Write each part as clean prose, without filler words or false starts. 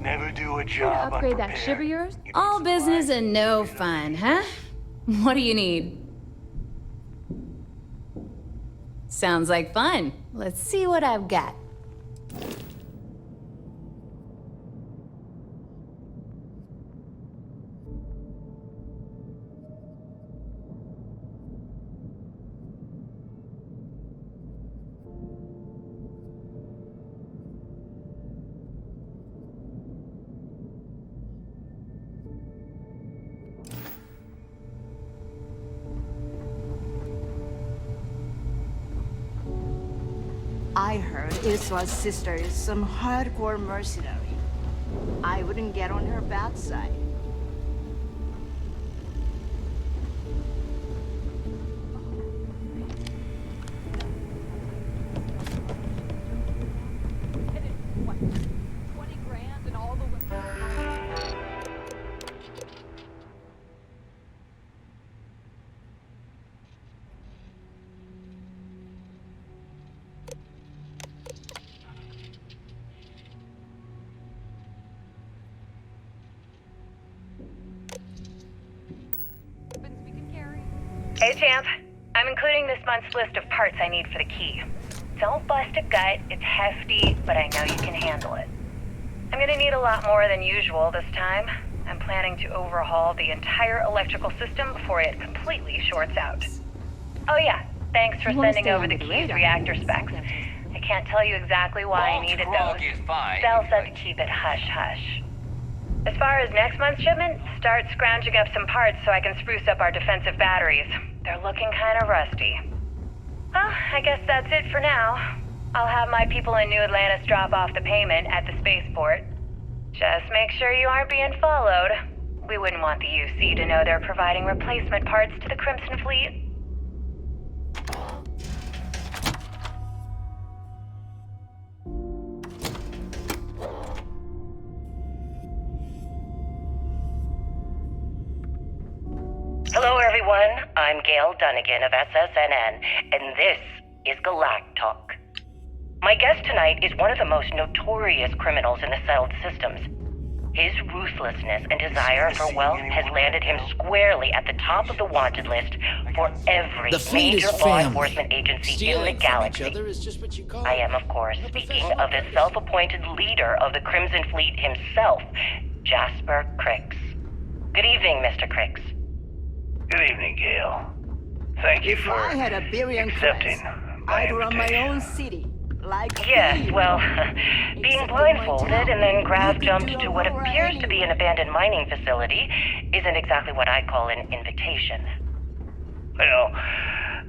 Never do a To job upgrade that ship of yours? All business and no fun, huh? What do you need? Sounds like fun. Let's see what I've got. I heard Iswa's sister is some hardcore mercenary. I wouldn't get on her bad side. Hey, champ. I'm including this month's list of parts I need for the key. Don't bust a gut, it's hefty, but I know you can handle it. I'm gonna need a lot more than usual this time. I'm planning to overhaul the entire electrical system before it completely shorts out. Oh yeah, thanks for sending over the key's reactor specs. I can't tell you exactly why I needed those. Bell said to keep it hush-hush. As far as next month's shipment, start scrounging up some parts so I can spruce up our defensive batteries. They're looking kind of rusty. Well, I guess that's it for now. I'll have my people in New Atlantis drop off the payment at the spaceport. Just make sure you aren't being followed. We wouldn't want the UC to know they're providing replacement parts to the Crimson Fleet. Hello, everyone. I'm Gail Dunnigan of SSNN, and this is Galactalk. My guest tonight is one of the most notorious criminals in the settled systems. His ruthlessness and desire for wealth has landed him squarely at the top of the wanted list for every major law enforcement agency in the galaxy. I am, of course, speaking of the self-appointed leader of the Crimson Fleet himself, Jasper Crix. Good evening, Mr. Crix. Good evening, Gail. Thank you for I had a billion accepting my I'd run my invitation. own city. Like Yes, you. well, being Except in my blindfolded town, and then you grab could jumped do to a what war appears to be an anywhere. abandoned mining facility isn't exactly what I call an invitation. Well,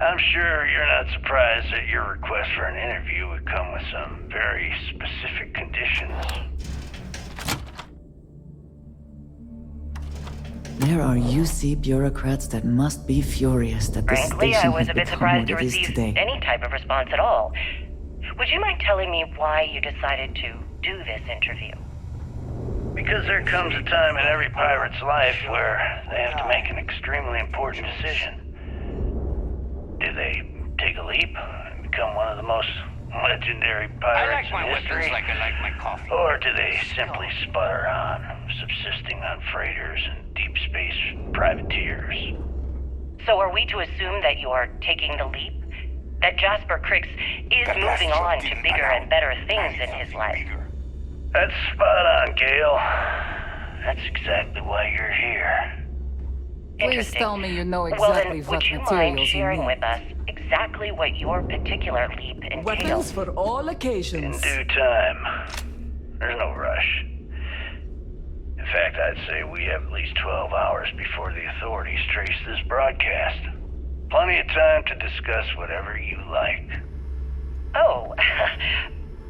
I'm sure you're not surprised that your request for an interview would come with some very specific conditions. There are UC bureaucrats that must be furious that this Frankly, station I was has a bit become surprised what to it is receive today. any type of response at all. Would you mind telling me why you decided to do this interview? Because there comes a time in every pirate's life where they have to make an extremely important decision. Do they take a leap and become one of the most legendary pirates in history? I like my coffee. Or do they simply sputter on, subsisting on freighters and deep space privateers? So are we to assume that you are taking the leap? That Jasper Crix is moving on to bigger and better things in his life? That's spot on, Gail. That's exactly why you're here. Please Interesting. tell me you know Well exactly then, what would you mind materials you sharing need. with us exactly what your particular leap entails? Weapons for all In occasions. due time. There's no rush. In fact, I'd say we have at least 12 hours before the authorities trace this broadcast. Plenty of time to discuss whatever you like. Oh,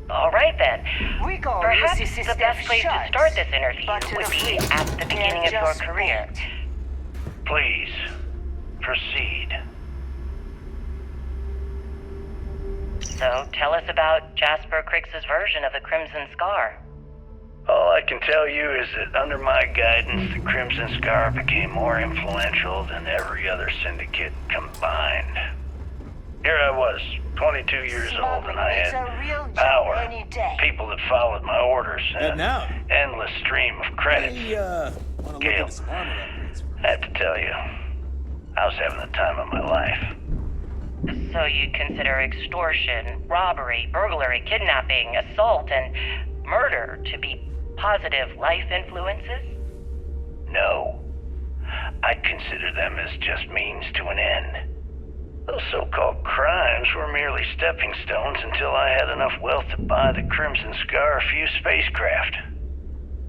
all right then. We call Perhaps this the system best place to shots, start this interview but to would the be fleet, at the beginning of they're your just career. paint. Please, proceed. So tell us about Jasper Crix's version of the Crimson Scar. All I can tell you is that under my guidance, the Crimson Scar became more influential than every other syndicate combined. Here I was, 22 years old, and I It's a real had job power. any day. People that followed my orders. And now? Endless stream of credits. Want to look Gale, at some armor upgrades first. I have to tell you, I was having the time of my life. So you'd consider extortion, robbery, burglary, kidnapping, assault, and murder to be positive life influences? No. I'd consider them as just means to an end. Those so-called crimes were merely stepping stones until I had enough wealth to buy the Crimson Scar a few spacecraft.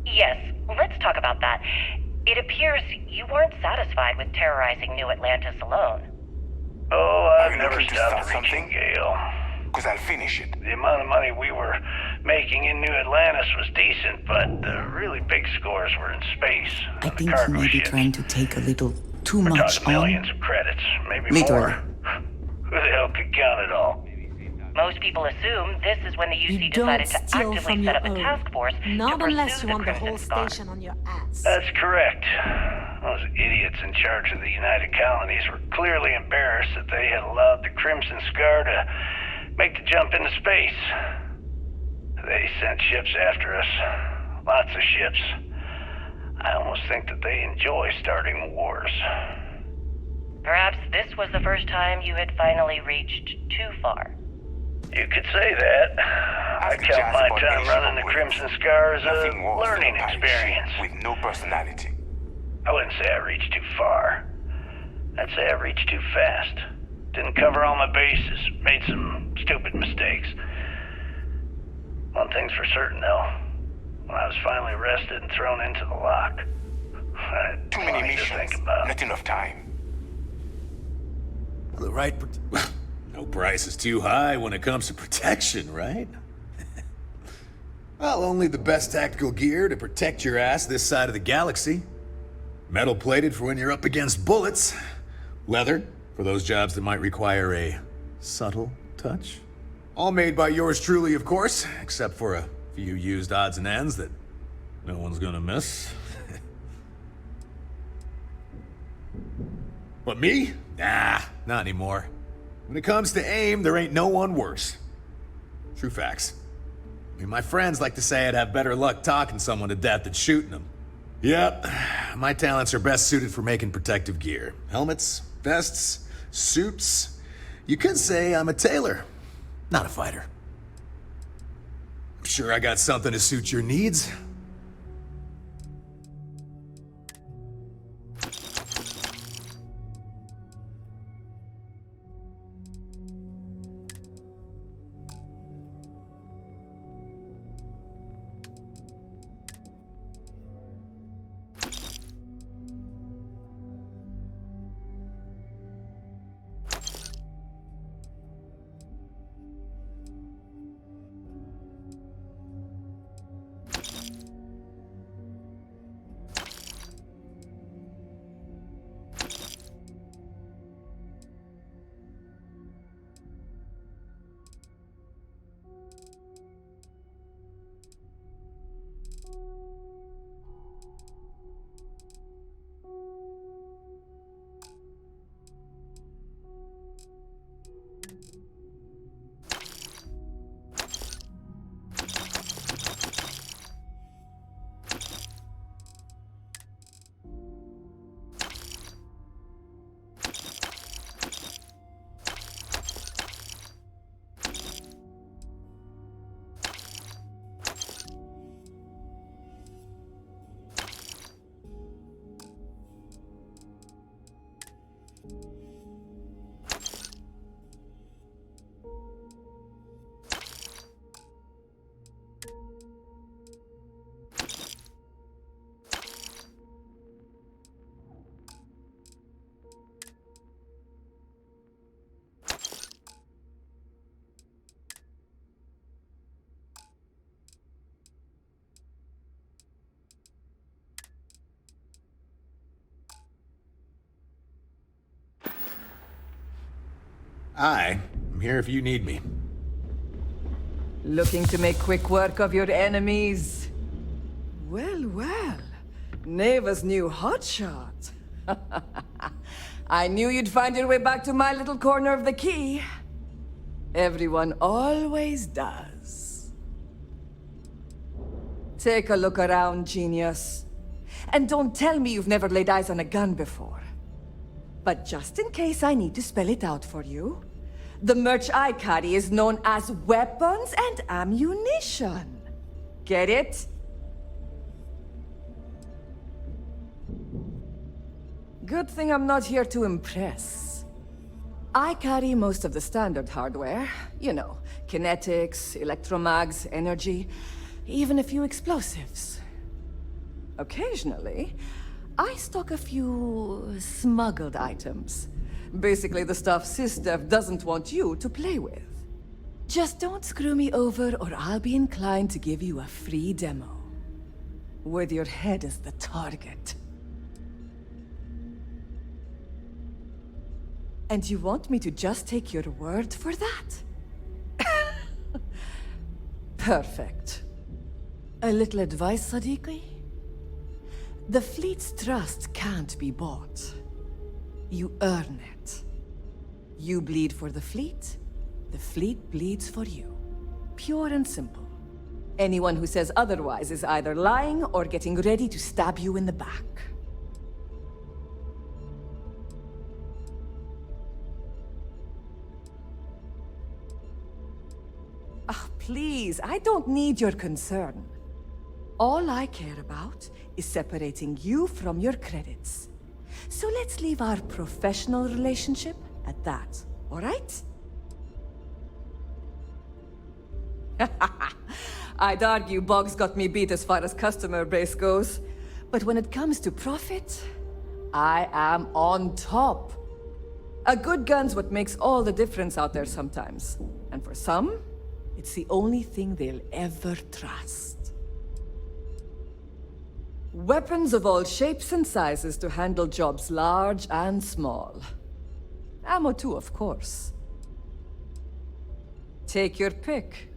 Yes, let's talk about that. It appears you weren't satisfied with terrorizing New Atlantis alone. Oh, Are I've you never looking to stopped start reaching, something? Gale. Because I'll finish it. The amount of money we were making in New Atlantis was decent, but the really big scores were in space. I on the think he cargo may be ships. trying to take a little too We're much talking on. millions of credits, maybe Literally. more. Who the hell could count it all? Most people assume this is when the UC You don't decided to steal actively from set your up a own. task force Not to unless pursue you the want the Crimson whole Scar. station on your ass. That's correct. Those idiots in charge of the United Colonies were clearly embarrassed that they had allowed the Crimson Scar to make the jump into space. They sent ships after us. Lots of ships. I almost think that they enjoy starting wars. Perhaps this was the first time you had finally reached too far. You could say that. I Ask count Jazz my about time Ace running the Williams. Crimson Scar as a Nothing worse than learning a pirate experience. ship with no personality. I wouldn't say I reached too far. I'd say I reached too fast. Didn't cover all my bases. Made some stupid mistakes. One thing's for certain, though. When I was finally arrested and thrown into the lock, I had Too many plenty to missions, think about. not enough time. The right... No price is too high when it comes to protection, right? Well, only the best tactical gear to protect your ass this side of the galaxy. Metal plated for when you're up against bullets. Leather for those jobs that might require a subtle touch. All made by yours truly, of course, except for a few used odds and ends that no one's gonna miss. But me? Nah, not anymore. When it comes to aim, there ain't no one worse. True facts. I mean, my friends like to say I'd have better luck talking someone to death than shooting them. Yep, my talents are best suited for making protective gear. Helmets, vests, suits. You could say I'm a tailor, not a fighter. I'm sure I got something to suit your needs. I'm here if you need me. Looking to make quick work of your enemies? Well, well. Neva's new hotshot. I knew you'd find your way back to my little corner of the key. Everyone always does. Take a look around, genius. And don't tell me you've never laid eyes on a gun before. But just in case I need to spell it out for you, the merch I carry is known as weapons and ammunition. Get it? Good thing I'm not here to impress. I carry most of the standard hardware. You know, kinetics, electromags, energy, even a few explosives. Occasionally, I stock a few smuggled items. Basically the stuff SysDev doesn't want you to play with. Just don't screw me over or I'll be inclined to give you a free demo. With your head as the target. And you want me to just take your word for that? Perfect. A little advice, Sadiqi? The fleet's trust can't be bought. You earn it. You bleed for the fleet bleeds for you. Pure and simple. Anyone who says otherwise is either lying or getting ready to stab you in the back. Ah, please, I don't need your concern. All I care about is separating you from your credits. So let's leave our professional relationship at that, all right? I'd argue Boggs got me beat as far as customer base goes. But when it comes to profit, I am on top. A good gun's what makes all the difference out there sometimes. And for some, it's the only thing they'll ever trust. Weapons of all shapes and sizes to handle jobs large and small. Ammo too, of course. Take your pick.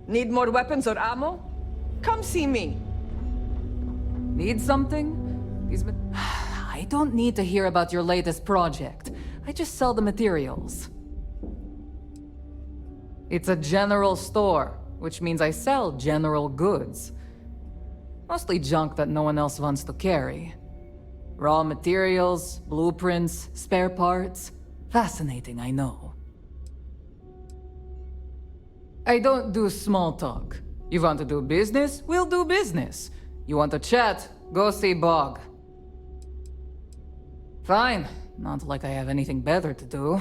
Need more weapons or ammo? Come see me. Need something? I don't need to hear about your latest project. I just sell the materials. It's a general store, which means I sell general goods. Mostly junk that no one else wants to carry. Raw materials, blueprints, spare parts. Fascinating, I know. I don't do small talk. You want to do business? We'll do business. You want to chat? Go see Bog. Fine. Not like I have anything better to do.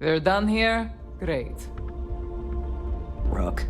We're done here? Great. Rook.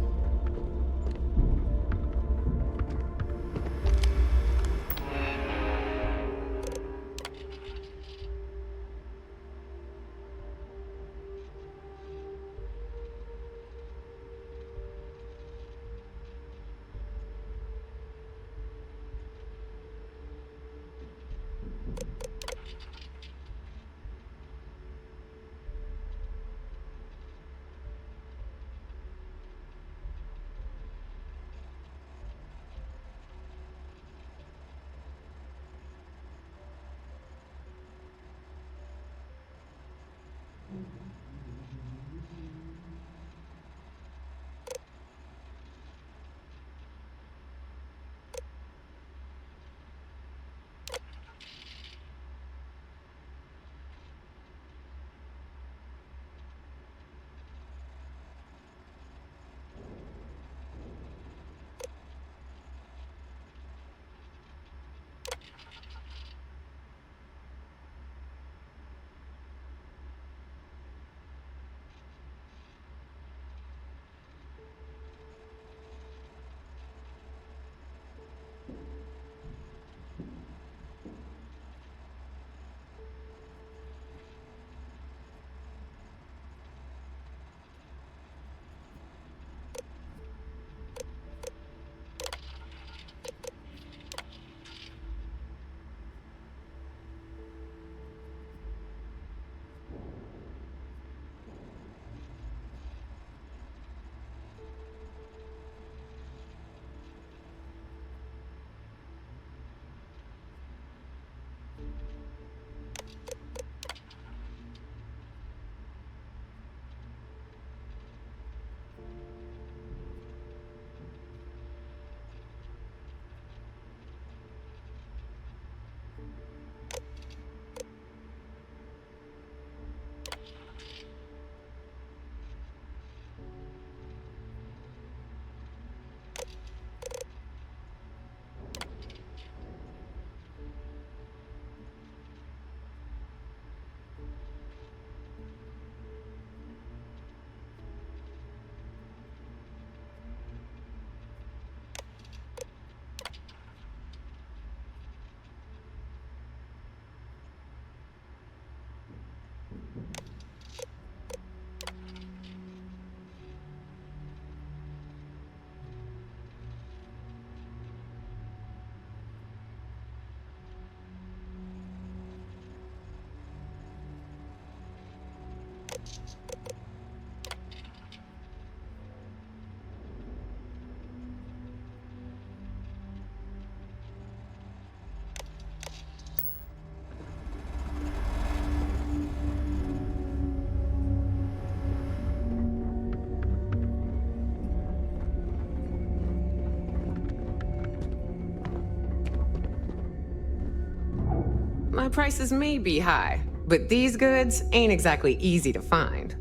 My prices may be high, but these goods ain't exactly easy to find.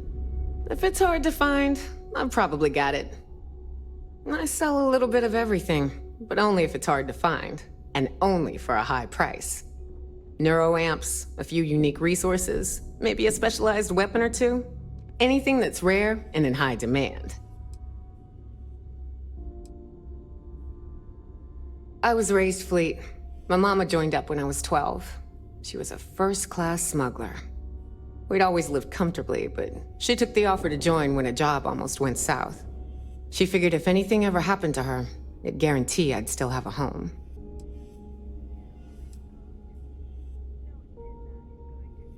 If it's hard to find, I've probably got it. I sell a little bit of everything, but only if it's hard to find, and only for a high price. Neuroamps, a few unique resources, maybe a specialized weapon or two. Anything that's rare and in high demand. I was raised fleet. My mama joined up when I was 12. She was a first-class smuggler. We'd always lived comfortably, but she took the offer to join when a job almost went south. She figured if anything ever happened to her, it'd guarantee I'd still have a home.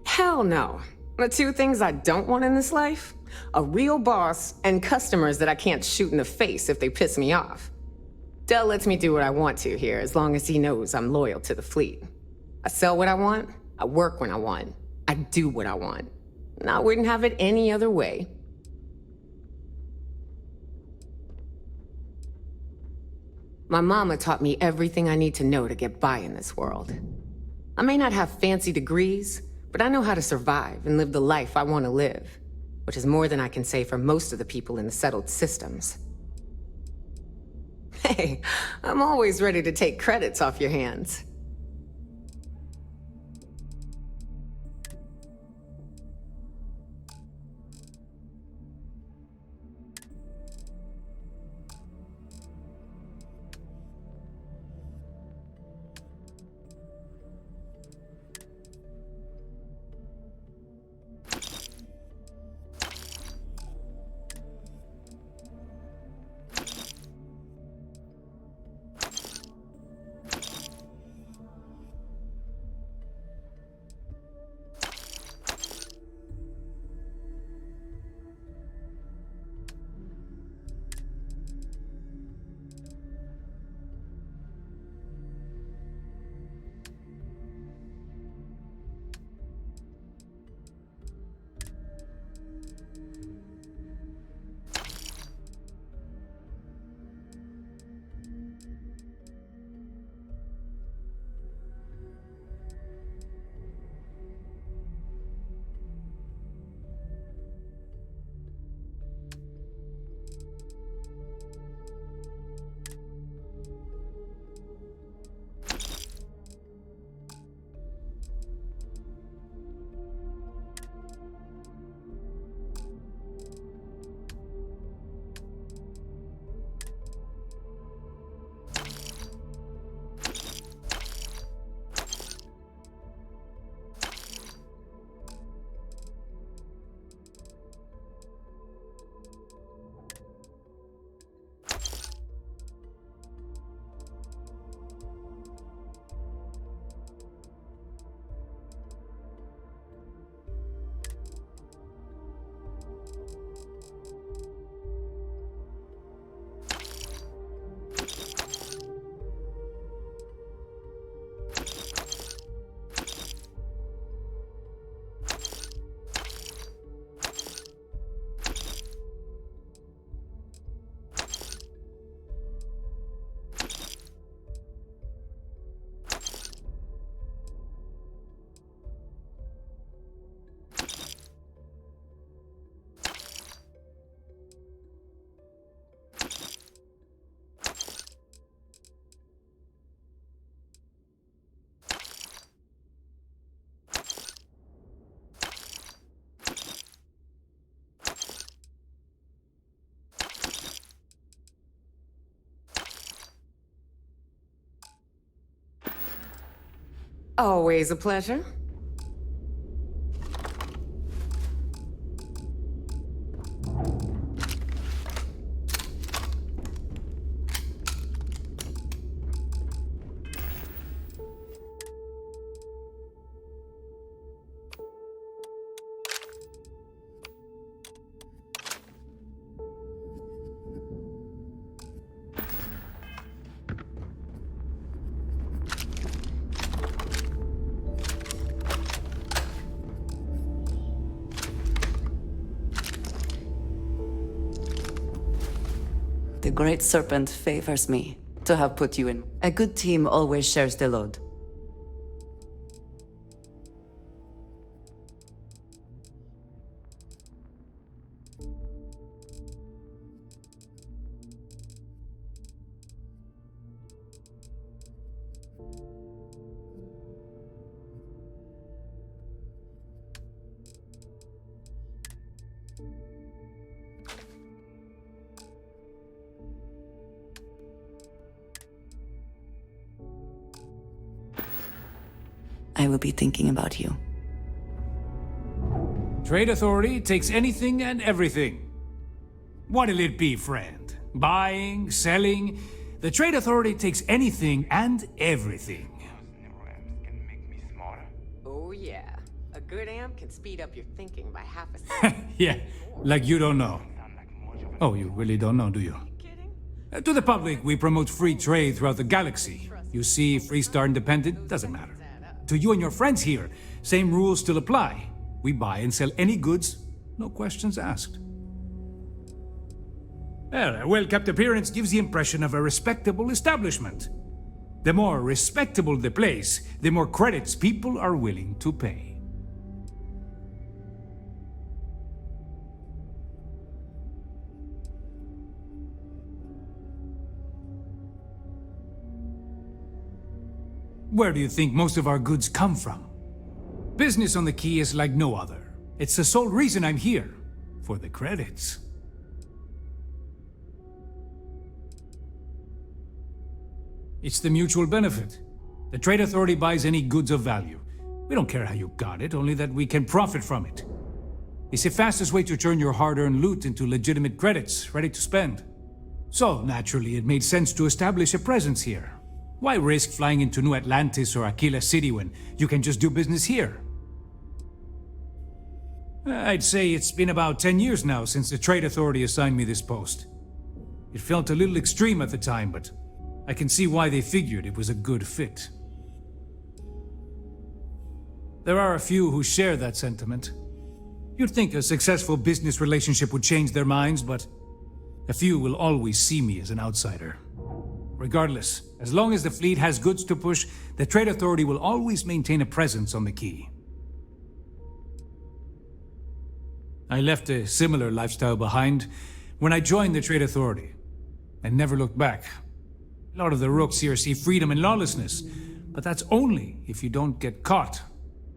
Hell no. The two things I don't want in this life? A real boss and customers that I can't shoot in the face if they piss me off. Del lets me do what I want to here, as long as he knows I'm loyal to the fleet. I sell what I want, I work when I want, I do what I want. And I wouldn't have it any other way. My mama taught me everything I need to know to get by in this world. I may not have fancy degrees, but I know how to survive and live the life I want to live, which is more than I can say for most of the people in the settled systems. Hey, I'm always ready to take credits off your hands. Always a pleasure. The Great Serpent favors me to have put you in. A good team always shares the load. I will be thinking about you. Trade Authority takes anything and everything. What'll it be, friend? Buying, selling? The Trade Authority takes anything and everything. Oh yeah. A good amp can speed up your thinking by half a second. Yeah, like you don't know. Oh, you really don't know, do you? To the public, we promote free trade throughout the galaxy. You see, Freestar Independent doesn't matter. To you and your friends here, same rules still apply. We buy and sell any goods, no questions asked. Well, a well-kept appearance gives the impression of a respectable establishment. The more respectable the place, the more credits people are willing to pay. Where do you think most of our goods come from? Business on the Key is like no other. It's the sole reason I'm here, for the credits. It's the mutual benefit. The Trade Authority buys any goods of value. We don't care how you got it, only that we can profit from it. It's the fastest way to turn your hard-earned loot into legitimate credits, ready to spend. So, naturally, it made sense to establish a presence here. Why risk flying into New Atlantis or Aquila City when you can just do business here? I'd say it's been about 10 years now since the Trade Authority assigned me this post. It felt a little extreme at the time, but I can see why they figured it was a good fit. There are a few who share that sentiment. You'd think a successful business relationship would change their minds, but a few will always see me as an outsider. Regardless, as long as the fleet has goods to push, the Trade Authority will always maintain a presence on the Key. I left a similar lifestyle behind when I joined the Trade Authority, and never looked back. A lot of the rooks here see freedom and lawlessness, but that's only if you don't get caught.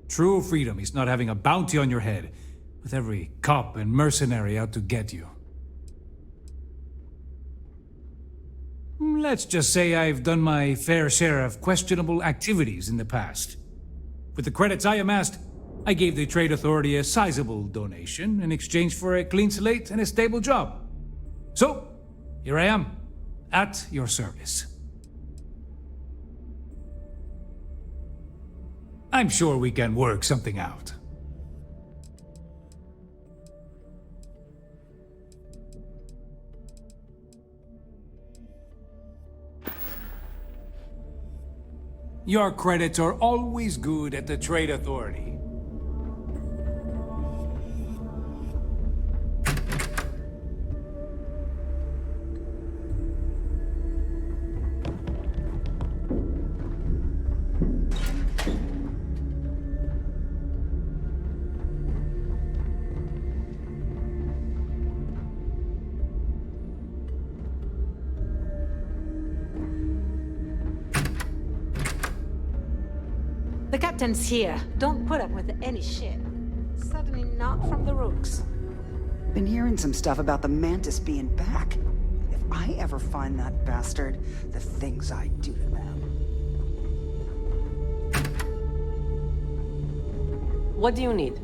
True freedom is not having a bounty on your head, with every cop and mercenary out to get you. Let's just say I've done my fair share of questionable activities in the past. With the credits I amassed, I gave the Trade Authority a sizable donation in exchange for a clean slate and a stable job. So, here I am, at your service. I'm sure we can work something out. Your credits are always good at the Trade Authority. The captain's here. Don't put up with any shit. Certainly not from the rooks. Been hearing some stuff about the Mantis being back. If I ever find that bastard, the things I do to them. What do you need?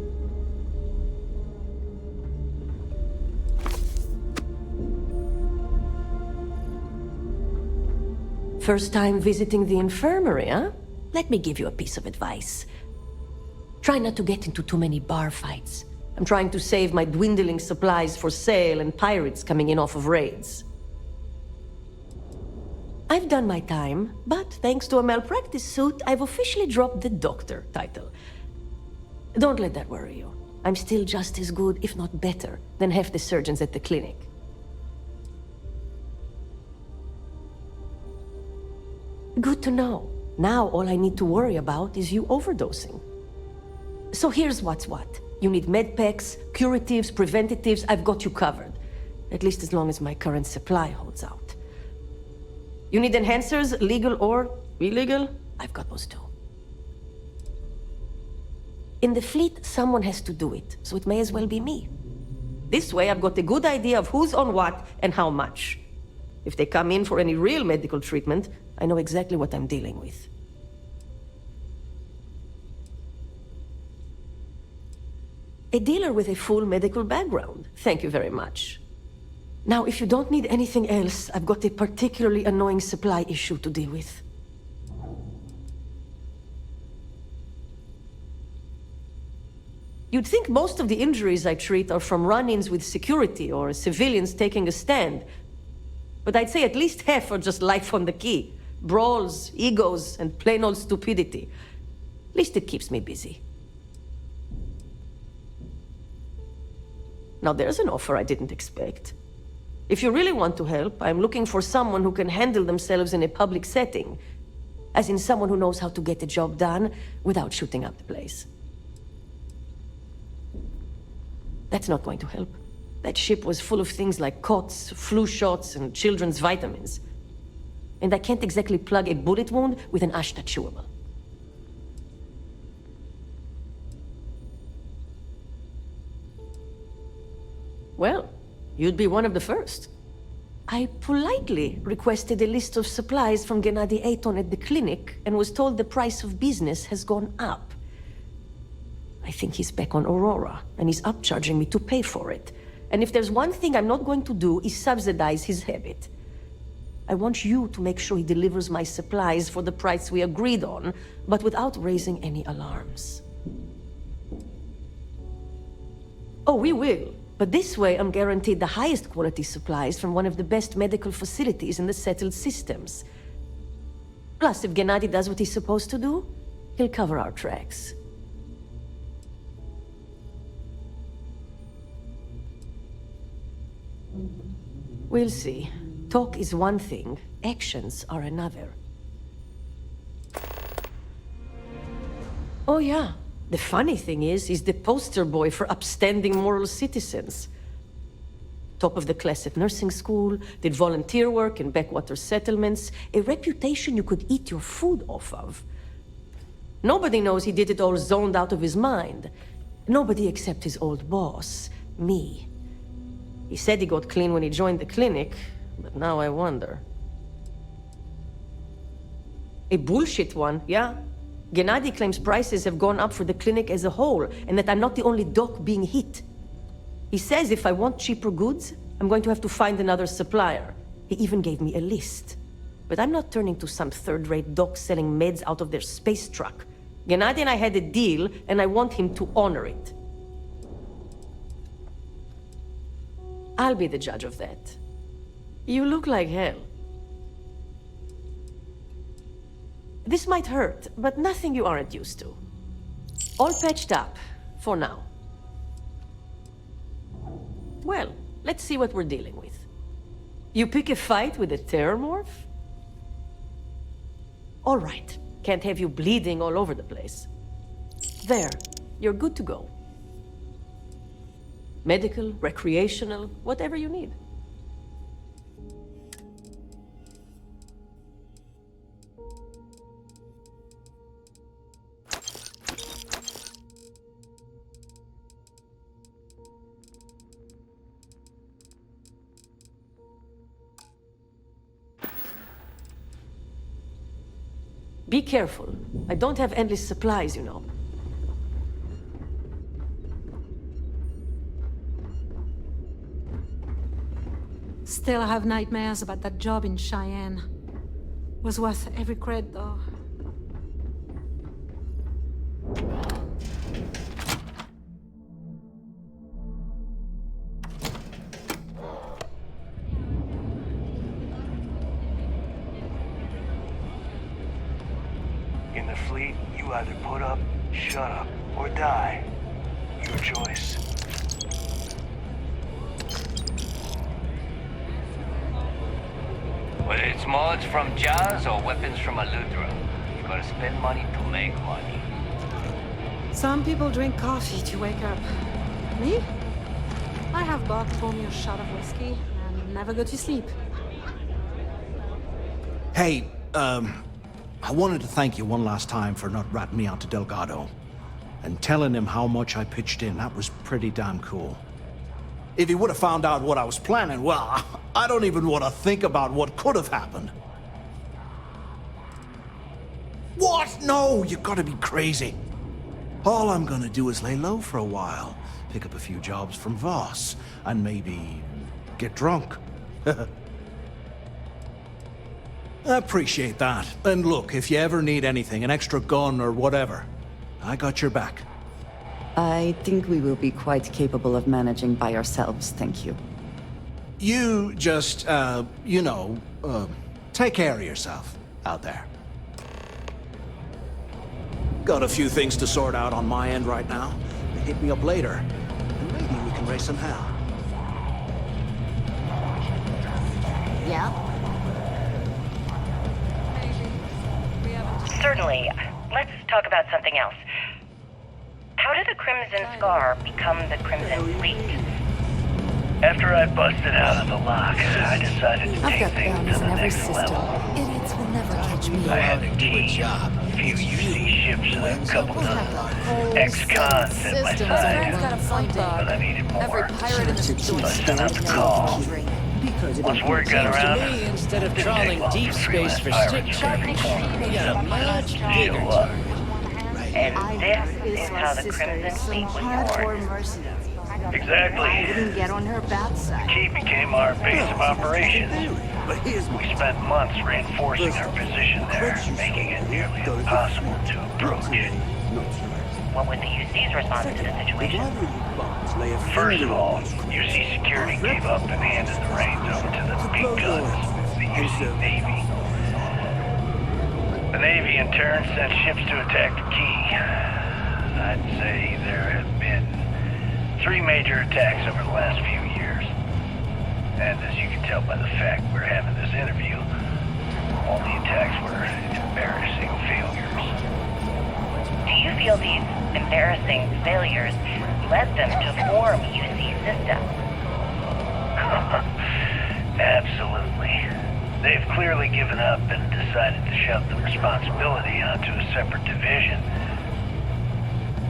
First time visiting the infirmary, huh? Let me give you a piece of advice. Try not to get into too many bar fights. I'm trying to save my dwindling supplies for sale and pirates coming in off of raids. I've done my time, but thanks to a malpractice suit, I've officially dropped the doctor title. Don't let that worry you. I'm still just as good, if not better, than half the surgeons at the clinic. Good to know. Now all I need to worry about is you overdosing. So here's what's what. You need med packs, curatives, preventatives, I've got you covered. At least as long as my current supply holds out. You need enhancers, legal or illegal? I've got those too. In the fleet, someone has to do it, so it may as well be me. This way I've got a good idea of who's on what and how much. If they come in for any real medical treatment, I know exactly what I'm dealing with. A dealer with a full medical background. Thank you very much. Now, if you don't need anything else, I've got a particularly annoying supply issue to deal with. You'd think most of the injuries I treat are from run-ins with security or civilians taking a stand. But I'd say at least half are just life on the key. Brawls, egos, and plain old stupidity. At least it keeps me busy. Now there's an offer I didn't expect. If you really want to help, I'm looking for someone who can handle themselves in a public setting. As in someone who knows how to get the job done without shooting up the place. That's not going to help. That ship was full of things like cots, flu shots, and children's vitamins. And I can't exactly plug a bullet wound with an Ashta chewable. Well, you'd be one of the first. I politely requested a list of supplies from Gennady Aton at the clinic and was told the price of business has gone up. I think he's back on Aurora, and he's upcharging me to pay for it. And if there's one thing I'm not going to do is subsidize his habit. I want you to make sure he delivers my supplies for the price we agreed on, but without raising any alarms. Oh, we will. But this way, I'm guaranteed the highest quality supplies from one of the best medical facilities in the settled systems. Plus, if Gennady does what he's supposed to do, he'll cover our tracks. We'll see. Talk is one thing, actions are another. Oh yeah. The funny thing is, he's the poster boy for upstanding moral citizens. Top of the class at nursing school, did volunteer work in backwater settlements, a reputation you could eat your food off of. Nobody knows he did it all zoned out of his mind. Nobody except his old boss, me. He said he got clean when he joined the clinic, but now I wonder. A bullshit one, yeah? Gennady claims prices have gone up for the clinic as a whole, and that I'm not the only doc being hit. He says if I want cheaper goods, I'm going to have to find another supplier. He even gave me a list. But I'm not turning to some third-rate doc selling meds out of their space truck. Gennady and I had a deal, and I want him to honor it. I'll be the judge of that. You look like hell. This might hurt, but nothing you aren't used to. All patched up, for now. Well, let's see what we're dealing with. You pick a fight with a terrormorph? All right, can't have you bleeding all over the place. There, you're good to go. Medical, recreational, whatever you need. Be careful. I don't have endless supplies, you know. Still have nightmares about that job in Cheyenne. Was worth every cred, though. In the fleet, you either put up, shut up, or die. Your choice. Whether it's mods from Jazz or weapons from Aludra, you gotta spend money to make money. Some people drink coffee to wake up. Me? I have bought Romeo a shot of whiskey and never go to sleep. Hey, I wanted to thank you one last time for not ratting me out to Delgado. And telling him how much I pitched in. That was pretty damn cool. If he would have found out what I was planning, well, I don't even want to think about what could have happened. What? No, you gotta be crazy. All I'm gonna do is lay low for a while. pick up a few jobs from Voss, and maybe get drunk. I appreciate that. And look, if you ever need anything, an extra gun or whatever, I got your back. I think we will be quite capable of managing by ourselves, thank you. You just, take care of yourself out there. Got a few things to sort out on my end right now. Hit me up later, and maybe we can raise some hell. Yeah? Certainly. Let's talk about something else. How did the Crimson Scar become the Crimson Fleet? After I busted out of the lock, I decided to I've take got things bounties to the in every next system. level. Idiots will never catch me. I had a key, a few UC ships, and a couple of ex-cons at my Systems side. got a fun But I needed more. Every pirate in the So I sent out the call. Once word got around, instead of didn't take trawling long deep for three space for less stick pirates sharks, to we got a much bigger show up. And this is how the Crimson Fleet was born. Mercenary. Exactly. I wouldn't get on her bad side. The key became our base of operations. We spent months reinforcing our position there, making it nearly impossible to approach. What was the UC's response to the situation? First of all, UC Security gave up and handed the reins over to the big guns, the UC Navy. The Navy in turn sent ships to attack the key. I'd say there have been 3 major attacks over the last few years. And as you can tell by the fact we're having this interview, all the attacks were embarrassing failures. Do you feel these embarrassing failures led them to form UC Systems? Absolutely. They've clearly given up and decided to shove the responsibility onto a separate division.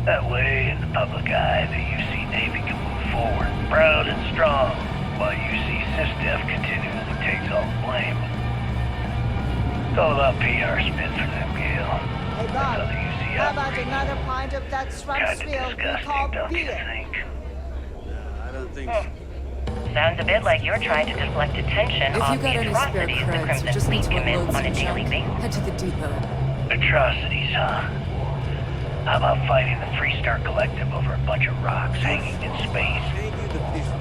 That way, in the public eye, the UC Navy can move forward, proud and strong, while UC SysDef continually takes all the blame. It's all about PR spin for them, Gale. Hey, Bob, how about another pint of that Starfield we call beer? I don't think so. Sounds a bit like you're trying to deflect attention off the atrocities the Crimson Fleet commits on a daily basis. Head to the depot. Atrocities, huh? How about fighting the Freestar Collective over a bunch of rocks hanging in space?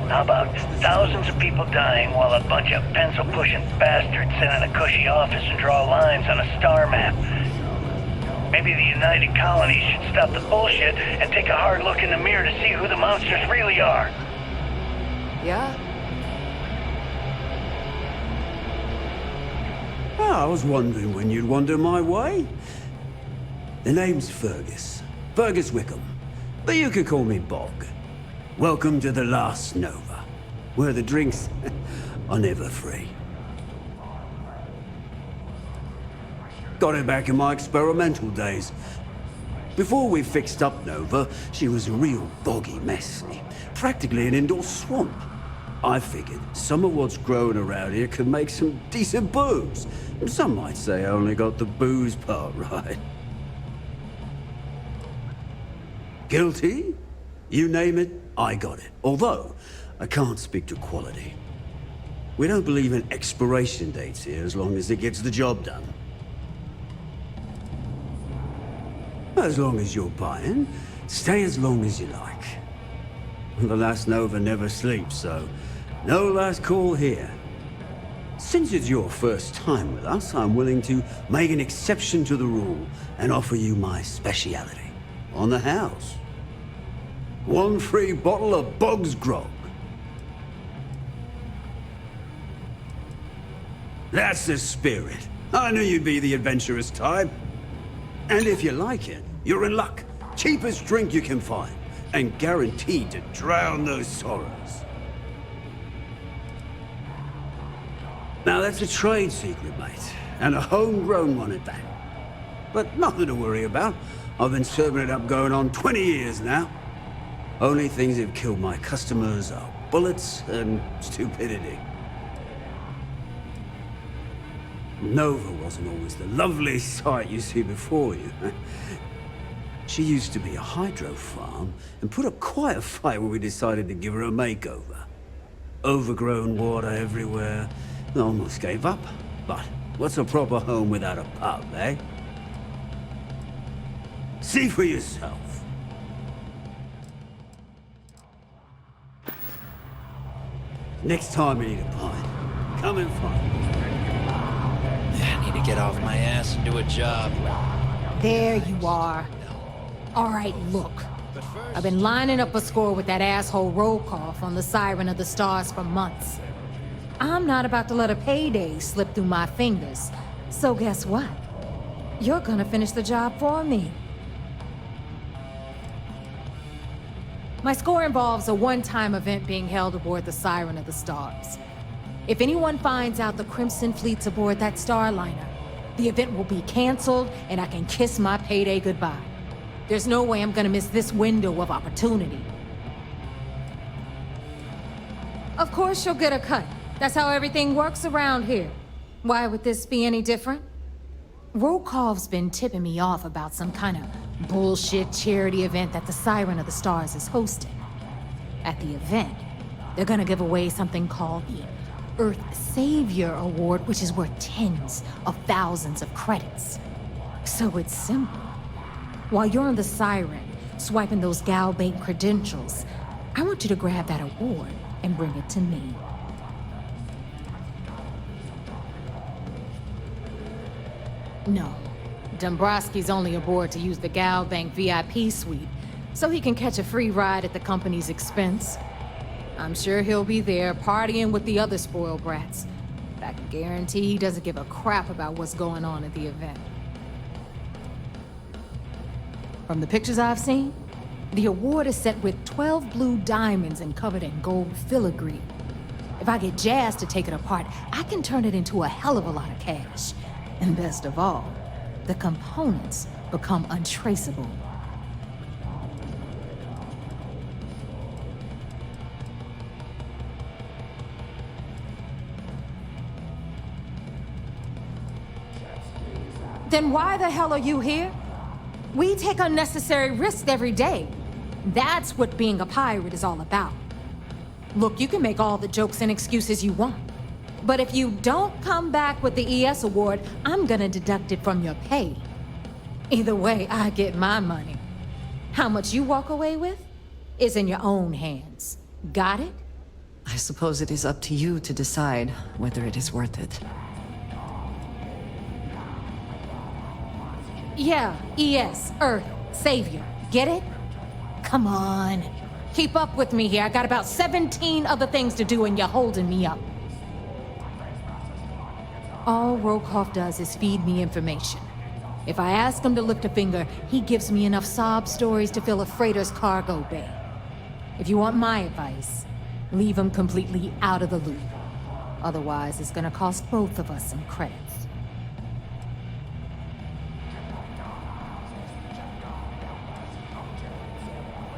How about thousands of people dying while a bunch of pencil-pushing bastards sit in a cushy office and draw lines on a star map? Maybe the United Colonies should stop the bullshit and take a hard look in the mirror to see who the monsters really are. Yeah? I was wondering when you'd wander my way. The name's Fergus. Fergus Wickham. But you could call me Bog. Welcome to the last Nova, where the drinks are never free. Got her back in my experimental days. Before we fixed up Nova, she was a real boggy mess. Practically an indoor swamp. I figured some of what's growing around here could make some decent booze. Some might say I only got the booze part right. Guilty? You name it, I got it. Although, I can't speak to quality. We don't believe in expiration dates here as long as it gets the job done. As long as you're buying, stay as long as you like. The last Nova never sleeps, so no last call here. Since it's your first time with us, I'm willing to make an exception to the rule and offer you my speciality. On the house. 1 free bottle of Bog's Grog. That's the spirit. I knew you'd be the adventurous type. And if you like it, you're in luck. Cheapest drink you can find, and guaranteed to drown those sorrows. Now that's a trade secret, mate, and a homegrown one at that. But nothing to worry about. I've been serving it up going on 20 years now. Only things that have killed my customers are bullets and stupidity. Nova wasn't always the lovely sight you see before you. She used to be a hydro farm and put up quite a fight when we decided to give her a makeover. Overgrown water everywhere. I almost gave up. But what's a proper home without a pub, eh? See for yourself. Next time you need a pint, come and find me. I need to get off my ass and do a job. There you are. All right, look. I've been lining up a score with that asshole Rokoff on the Siren of the Stars for months. I'm not about to let a payday slip through my fingers. So guess what? You're gonna finish the job for me. My score involves a one-time event being held aboard the Siren of the Stars. If anyone finds out the Crimson Fleet's aboard that Starliner, the event will be canceled and I can kiss my payday goodbye. There's no way I'm gonna miss this window of opportunity. Of course you'll get a cut. That's how everything works around here. Why would this be any different? Rokoff's been tipping me off about some kind of bullshit charity event that the Siren of the Stars is hosting. At the event, they're gonna give away something called the Earth Savior Award, which is worth tens of thousands of credits. So it's simple. While you're on the Siren, swiping those Galbank credentials, I want you to grab that award and bring it to me. No, Dombrowski's only aboard to use the Galbank VIP suite, so he can catch a free ride at the company's expense. I'm sure he'll be there partying with the other spoiled brats, but I can guarantee he doesn't give a crap about what's going on at the event. From the pictures I've seen, the award is set with 12 blue diamonds and covered in gold filigree. If I get Jazz to take it apart, I can turn it into a hell of a lot of cash. And best of all, the components become untraceable. Then why the hell are you here? We take unnecessary risks every day. That's what being a pirate is all about. Look, you can make all the jokes and excuses you want. But if you don't come back with the ES award, I'm gonna deduct it from your pay. Either way, I get my money. How much you walk away with is in your own hands. Got it? I suppose it is up to you to decide whether it is worth it. Yeah, ES, Earth, Savior. Get it? Come on. Keep up with me here. I got about 17 other things to do and you're holding me up. All Rokoff does is feed me information. If I ask him to lift a finger, he gives me enough sob stories to fill a freighter's cargo bay. If you want my advice, leave him completely out of the loop. Otherwise, it's gonna cost both of us some credits.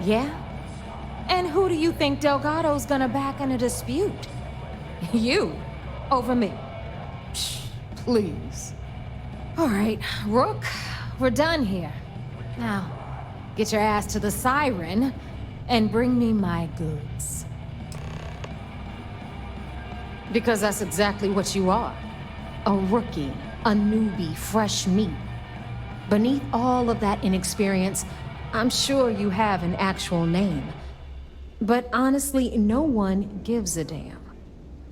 Yeah? And who do you think Delgado's gonna back in a dispute? You, over me. Psh, please. All right, Rook, we're done here. Now, get your ass to the Siren and bring me my goods. Because that's exactly what you are. A rookie, a newbie, fresh meat. Beneath all of that inexperience, I'm sure you have an actual name. But honestly, no one gives a damn.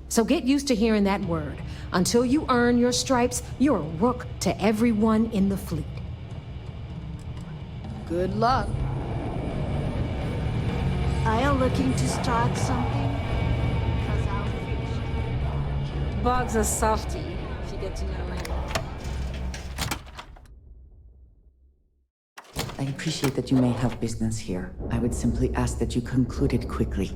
So get used to hearing that word. Until you earn your stripes, you're a rook to everyone in the fleet. Good luck. Are you looking to start something? Because I'll finish it. Bog's a softie, if you get to know him. I appreciate that you may have business here. I would simply ask that you conclude it quickly.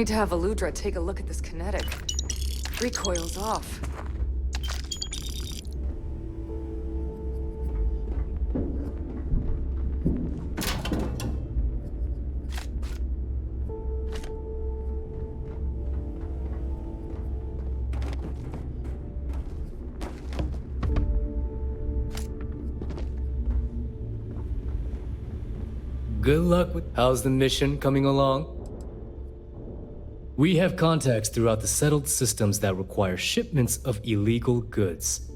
Need to have Aludra take a look at this kinetic. Recoil's off. Good luck with... How's the mission coming along? We have contacts throughout the settled systems that require shipments of illegal goods.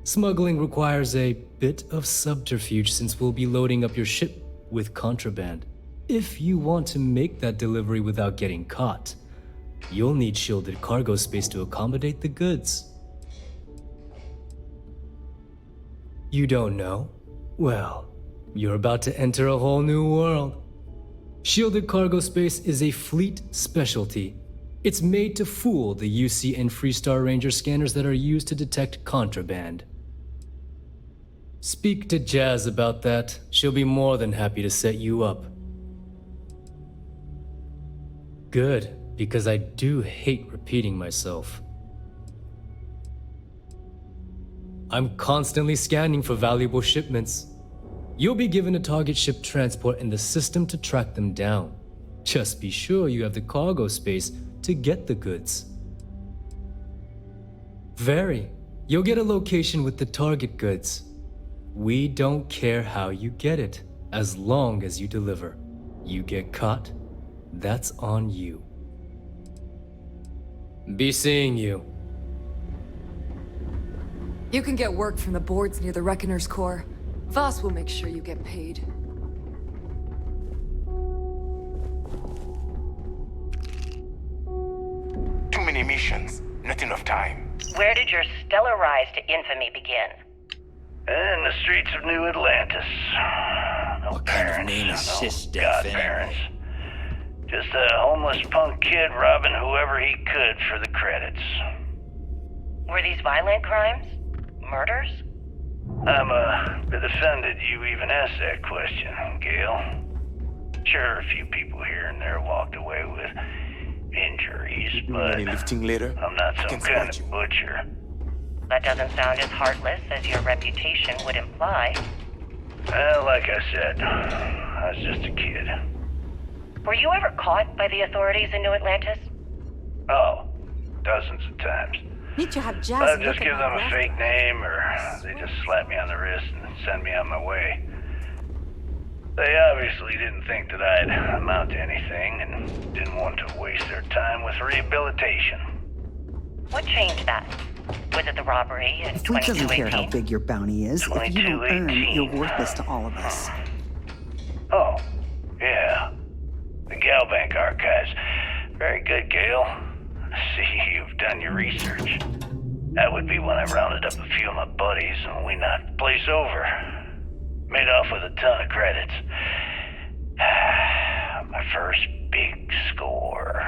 Smuggling requires a bit of subterfuge since we'll be loading up your ship with contraband. If you want to make that delivery without getting caught, you'll need shielded cargo space to accommodate the goods. You don't know? Well, you're about to enter a whole new world. Shielded cargo space is a fleet specialty. It's made to fool the UC and Freestar Ranger scanners that are used to detect contraband. Speak to Jazz about that. She'll be more than happy to set you up. Good, because I do hate repeating myself. I'm constantly scanning for valuable shipments. You'll be given a target ship transport in the system to track them down. Just be sure you have the cargo space to get the goods. You'll get a location with the target goods. We don't care how you get it, as long as you deliver. You get caught, that's on you. Be seeing you. You can get work from the boards near the Reckoner's Core. Voss will make sure you get paid. Too many missions, not enough time. Where did your stellar rise to infamy begin? In the streets of New Atlantis. No What parents, kind of name is no Sis Death godparents. Just a homeless punk kid robbing whoever he could for the credits. Were these violent crimes? Murders? I'm a bit offended you even asked that question, Gale. Sure, a few people here and there walked away with injuries, but Any lifting later? I'm not some kind of butcher. That doesn't sound as heartless as your reputation would imply. Well, like I said, I was just a kid. Were you ever caught by the authorities in New Atlantis? Oh, dozens of times. Need to have Jazz I'd look just at give my them a graphic. fake name, or they just slap me on the wrist and send me on my way. They obviously didn't think that I'd amount to anything and didn't want to waste their time with rehabilitation. What changed that? Was it the robbery in The fleet doesn't care how 2218? big your bounty is. If you don't earn, 2218. you're worthless to all of us. Oh, yeah. The Galbank archives. Very good, Gale. I see you've done your research. That would be when I rounded up a few of my buddies and we knocked the place over. Made off with a ton of credits. My first big score.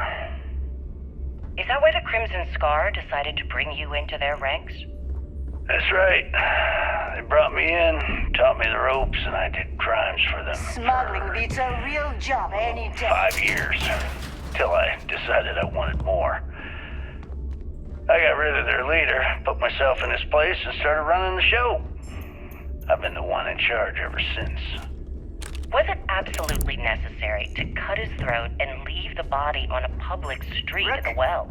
Is that why the Crimson Scar decided to bring you into their ranks? That's right. They brought me in, taught me the ropes, and I did crimes for them. Smuggling beats a real job any day. 5 years. Till I decided I wanted more. I got rid of their leader, put myself in his place, and started running the show. I've been the one in charge ever since. Was it absolutely necessary to cut his throat and leave the body on a public street at the well?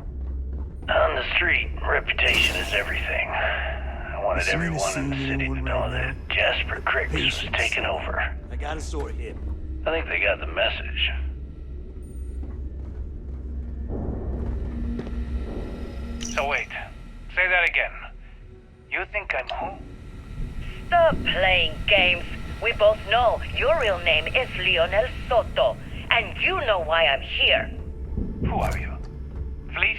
On the street, reputation is everything. I wanted everyone in the city to know that Jasper Cricks was taking over. I got a sore hip. I think they got the message. So wait, say that again. You think I'm who? Stop playing games. We both know your real name is Lionel Soto, and you know why I'm here. Who are you? Fleet?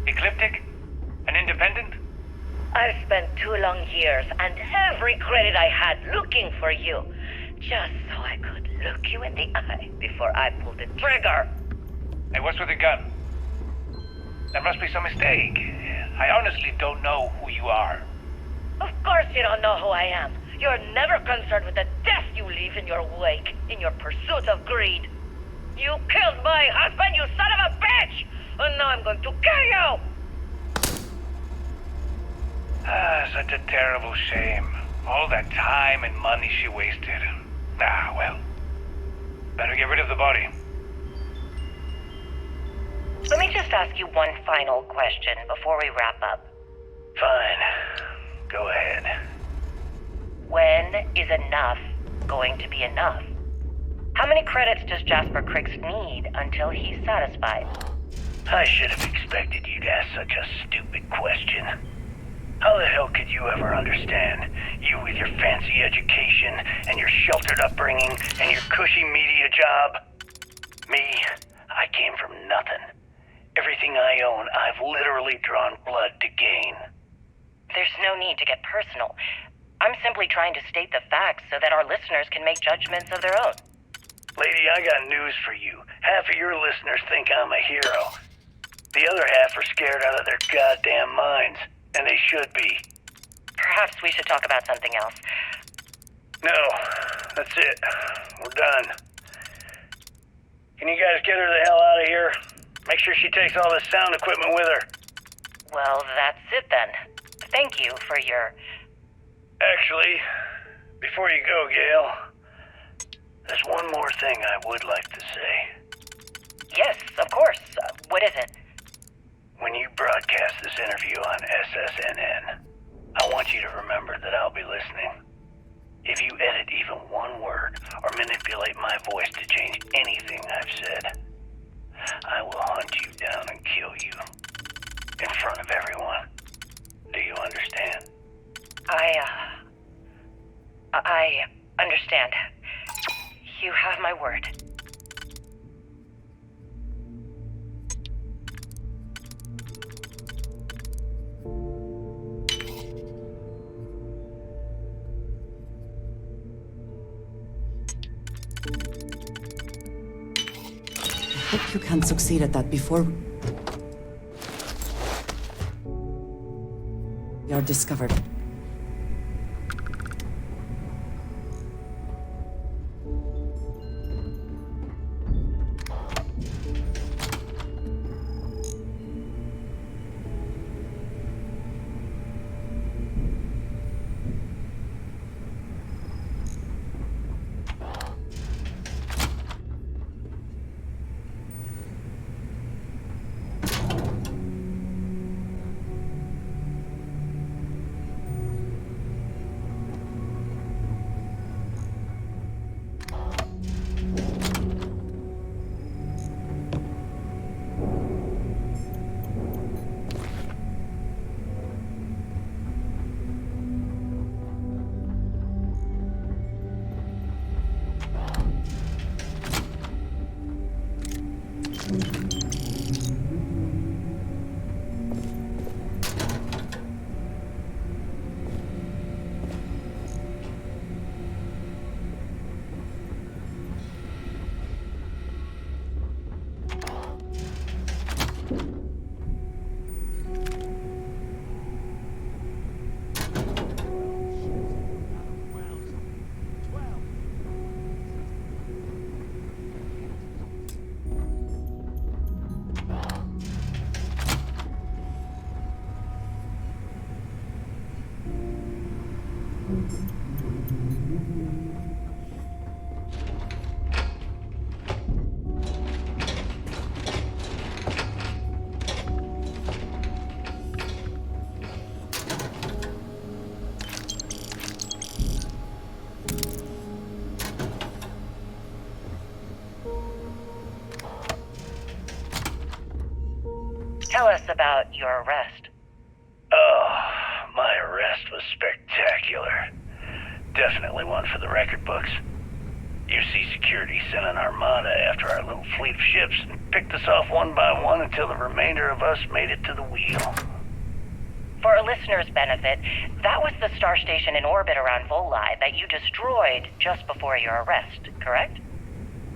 Ecliptic? An independent? I've spent 2 long years and every credit I had looking for you, just so I could look you in the eye before I pulled the trigger. Hey, what's with the gun? There must be some mistake. I honestly don't know who you are. Of course you don't know who I am. You're never concerned with the death you leave in your wake, in your pursuit of greed. You killed my husband, you son of a bitch! And now I'm going to kill you! Such a terrible shame. All that time and money she wasted. Well. Better get rid of the body. Let me just ask you one final question before we wrap up. Fine. Go ahead. When is enough going to be enough? How many credits does Jasper Criggs need until he's satisfied? I should have expected you to ask such a stupid question. How the hell could you ever understand? You with your fancy education and your sheltered upbringing and your cushy media job? Me, I came from nothing. Everything I own, I've literally drawn blood to gain. There's no need to get personal. I'm simply trying to state the facts so that our listeners can make judgments of their own. Lady, I got news for you. Half of your listeners think I'm a hero. The other half are scared out of their goddamn minds, and they should be. Perhaps we should talk about something else. No, that's it. We're done. Can you guys get her the hell out of here? Make sure she takes all this sound equipment with her. Well, that's it then. Thank you for your... Actually, before you go, Gail, there's one more thing I would like to say. Yes, of course. What is it? When you broadcast this interview on SSNN, I want you to remember that I'll be listening. If you edit even one word or manipulate my voice to change anything I've said, I will hunt you down and kill you. In front of everyone. Do you understand? I understand. You have my word. I hope you can succeed at that before we are discovered. Tell us about your arrest. Oh, my arrest was spectacular. Definitely one for the record books. UC Security sent an armada after our little fleet of ships and picked us off one by one until the remainder of us made it to the wheel. For a listener's benefit, that was the star station in orbit around Voli that you destroyed just before your arrest, correct?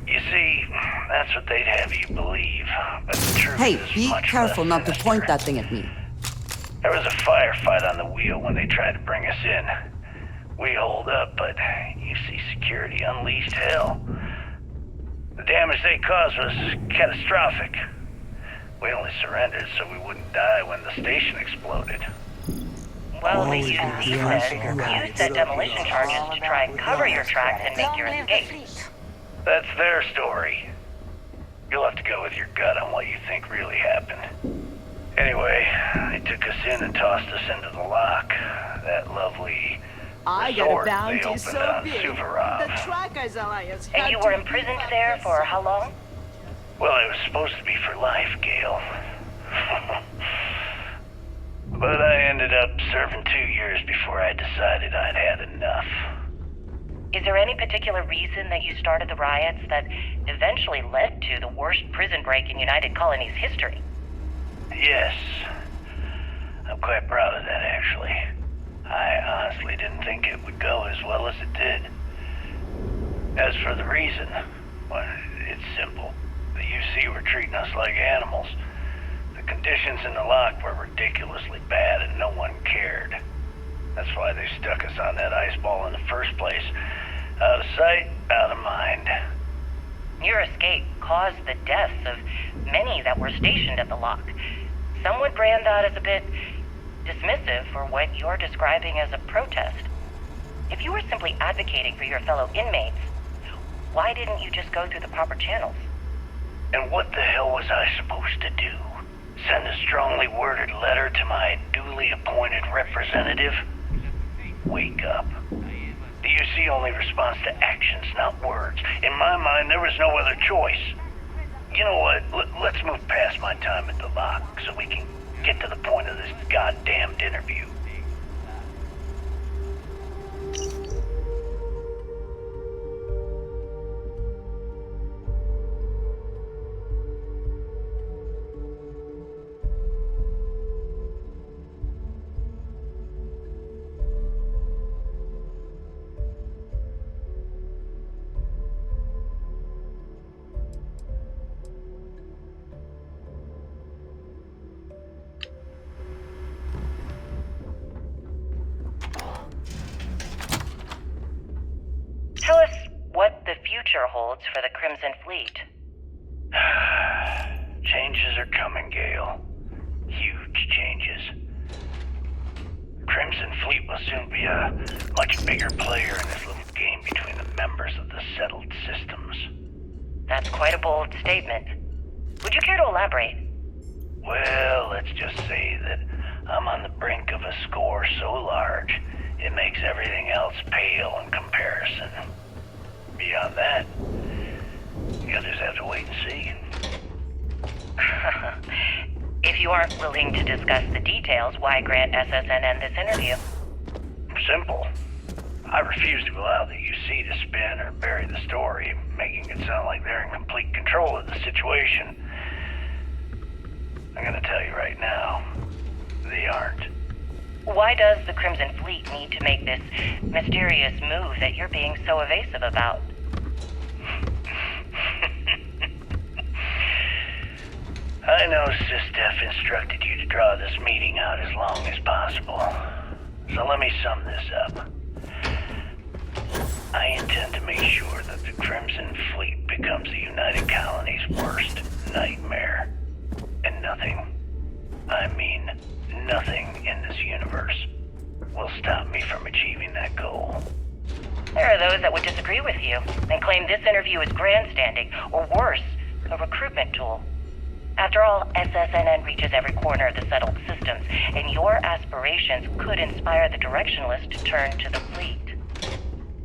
You see, that's what they'd have you believe. But the truth Hey, is be much careful less not to sinister. point that thing at me. There was a firefight on the wheel when they tried to bring us in. We holed up, but UC Security unleashed hell. The damage they caused was catastrophic. We only surrendered so we wouldn't die when the station exploded. Well, the UC said you set demolition charges to try and cover your tracks and make your escape. That's their story. You'll have to go with your gut on what you think really happened. Anyway, they took us in and tossed us into the lock. That lovely I got a resort they bounty opened so on big. Suvarov. The Trackers Alliance. And you were imprisoned there for how long? Well, it was supposed to be for life, Gale. But I ended up serving 2 years before I decided I'd had enough. Is there any particular reason that you started the riots that eventually led to the worst prison break in United Colonies history? Yes. I'm quite proud of that, actually. I honestly didn't think it would go as well as it did. As for the reason, well, it's simple. The UC were treating us like animals. The conditions in the lock were ridiculously bad and no one cared. That's why they stuck us on that ice ball in the first place. Out of sight, out of mind. Your escape caused the deaths of many that were stationed at the lock. Some would brand that as a bit dismissive for what you're describing as a protest. If you were simply advocating for your fellow inmates, why didn't you just go through the proper channels? And what the hell was I supposed to do? Send a strongly worded letter to my duly appointed representative? Wake up. The UC only responds to actions, not words. In my mind, there was no other choice. You know what? Let's move past my time at the lock so we can get to the point of this goddamned interview. Tell us what the future holds for the Crimson Fleet. Changes are coming, Gale. Huge changes. Crimson Fleet will soon be a much bigger player in this little game between the members of the settled systems. That's quite a bold statement. Would you care to elaborate? Well, let's just say that I'm on the brink of a score so large, it makes everything else pale in comparison. Beyond that, you'll just have to wait and see. If you aren't willing to discuss the details, why grant SSNN this interview? Simple. I refuse to allow the UC to spin or bury the story, making it sound like they're in complete control of the situation. I'm gonna tell you right now, they aren't. Why does the Crimson Fleet need to make this mysterious move that you're being so evasive about? I know SysDef instructed you to draw this meeting out as long as possible. So let me sum this up. I intend to make sure that the Crimson Fleet becomes the United Colony's worst nightmare. And nothing, I mean nothing in this universe, will stop me from achieving that goal. There are those that would disagree with you and claim this interview is grandstanding, or worse, a recruitment tool. After all, SSNN reaches every corner of the settled systems, and your aspirations could inspire the directionless to turn to the fleet.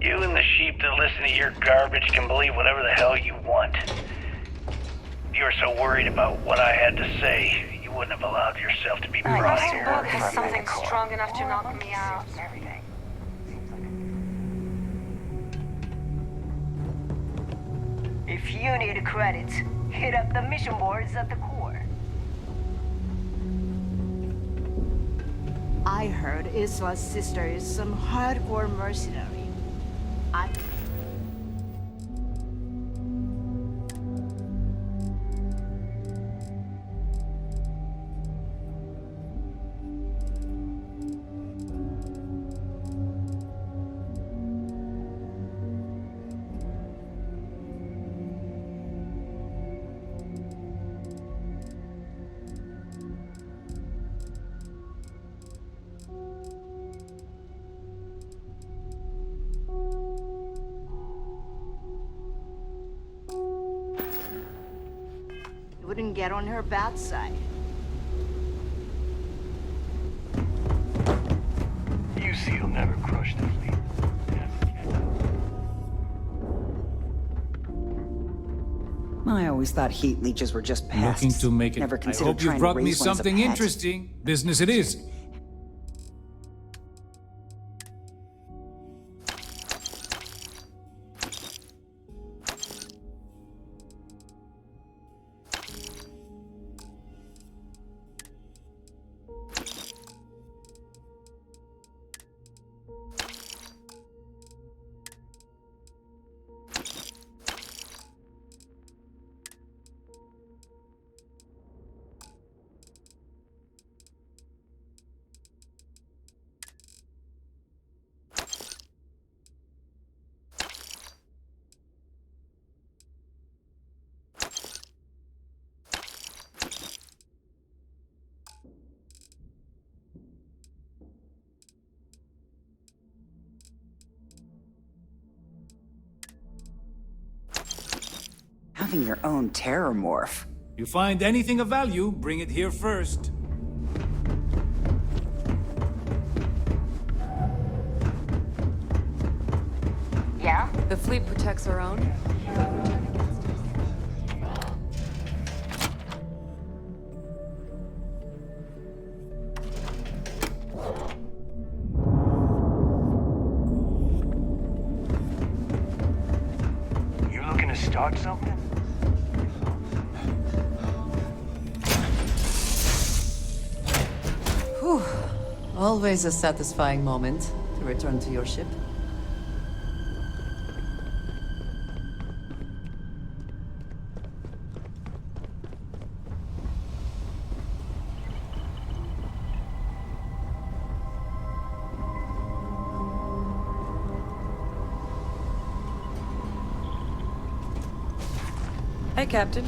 You and the sheep that listen to your garbage can believe whatever the hell you want. You were so worried about what I had to say, you wouldn't have allowed yourself to be brought here. Bug has something strong enough to knock me out. If you need credits, hit up the mission boards at the core. I heard Isla's sister is some hardcore mercenary. wouldn't get on her bad side. UC will never crush the fleet. I always thought heat leeches were just pests. Looking to make it. Never I considered hope you trying to brought me raise one as a something pet. interesting. Business it is. Having your own terror morph. You find anything of value, bring it here first. Yeah? The fleet protects our own. You looking to start something? Whew. Always a satisfying moment to return to your ship. Hey, Captain.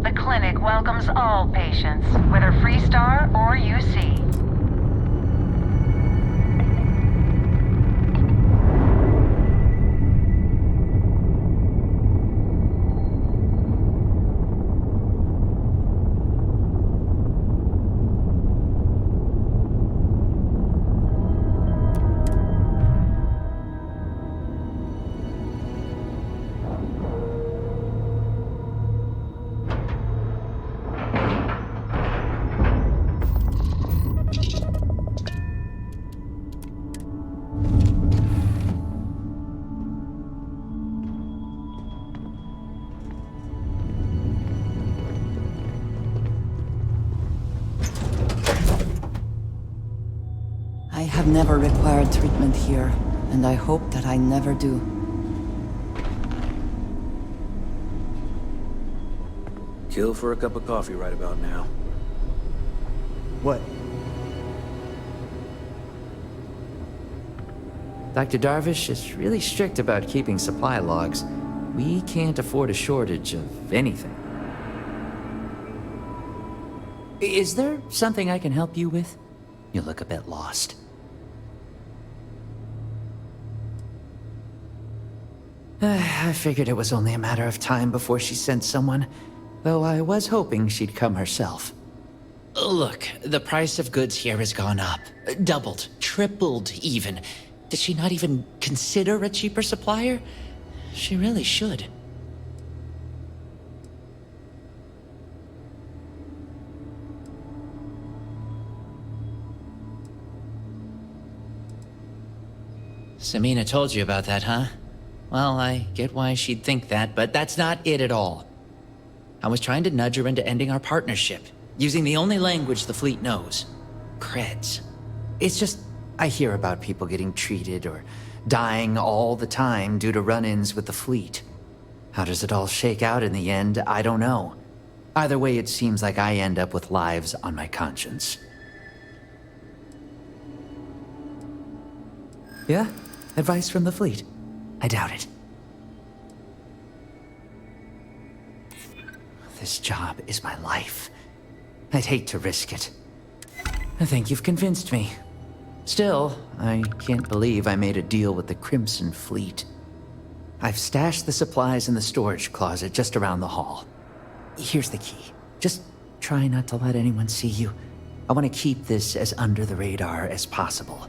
The clinic welcomes all patients, whether Freestar or UC. I have never required treatment here, and I hope that I never do. Kill for a cup of coffee right about now. What? Dr. Darvish is really strict about keeping supply logs. We can't afford a shortage of anything. Is there something I can help you with? You look a bit lost. I figured it was only a matter of time before she sent someone, though I was hoping she'd come herself. Look, the price of goods here has gone up. Doubled, tripled even. Did she not even consider a cheaper supplier? She really should. Samina told you about that, huh? Well, I get why she'd think that, but that's not it at all. I was trying to nudge her into ending our partnership, using the only language the fleet knows. Creds. It's just, I hear about people getting treated or dying all the time due to run-ins with the fleet. How does it all shake out in the end? I don't know. Either way, it seems like I end up with lives on my conscience. Yeah? Advice from the fleet? I doubt it. This job is my life. I'd hate to risk it. I think you've convinced me. Still, I can't believe I made a deal with the Crimson Fleet. I've stashed the supplies in the storage closet just around the hall. Here's the key. Just try not to let anyone see you. I want to keep this as under the radar as possible.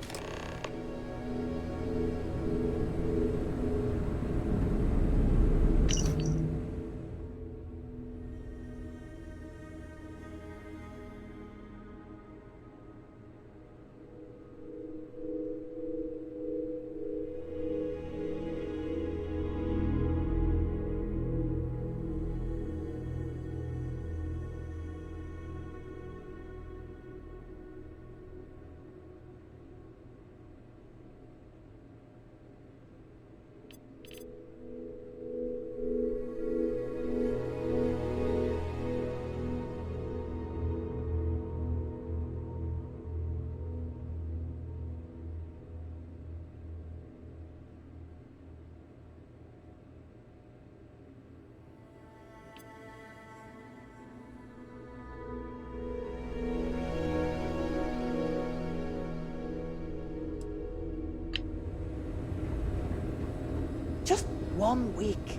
Just 1 week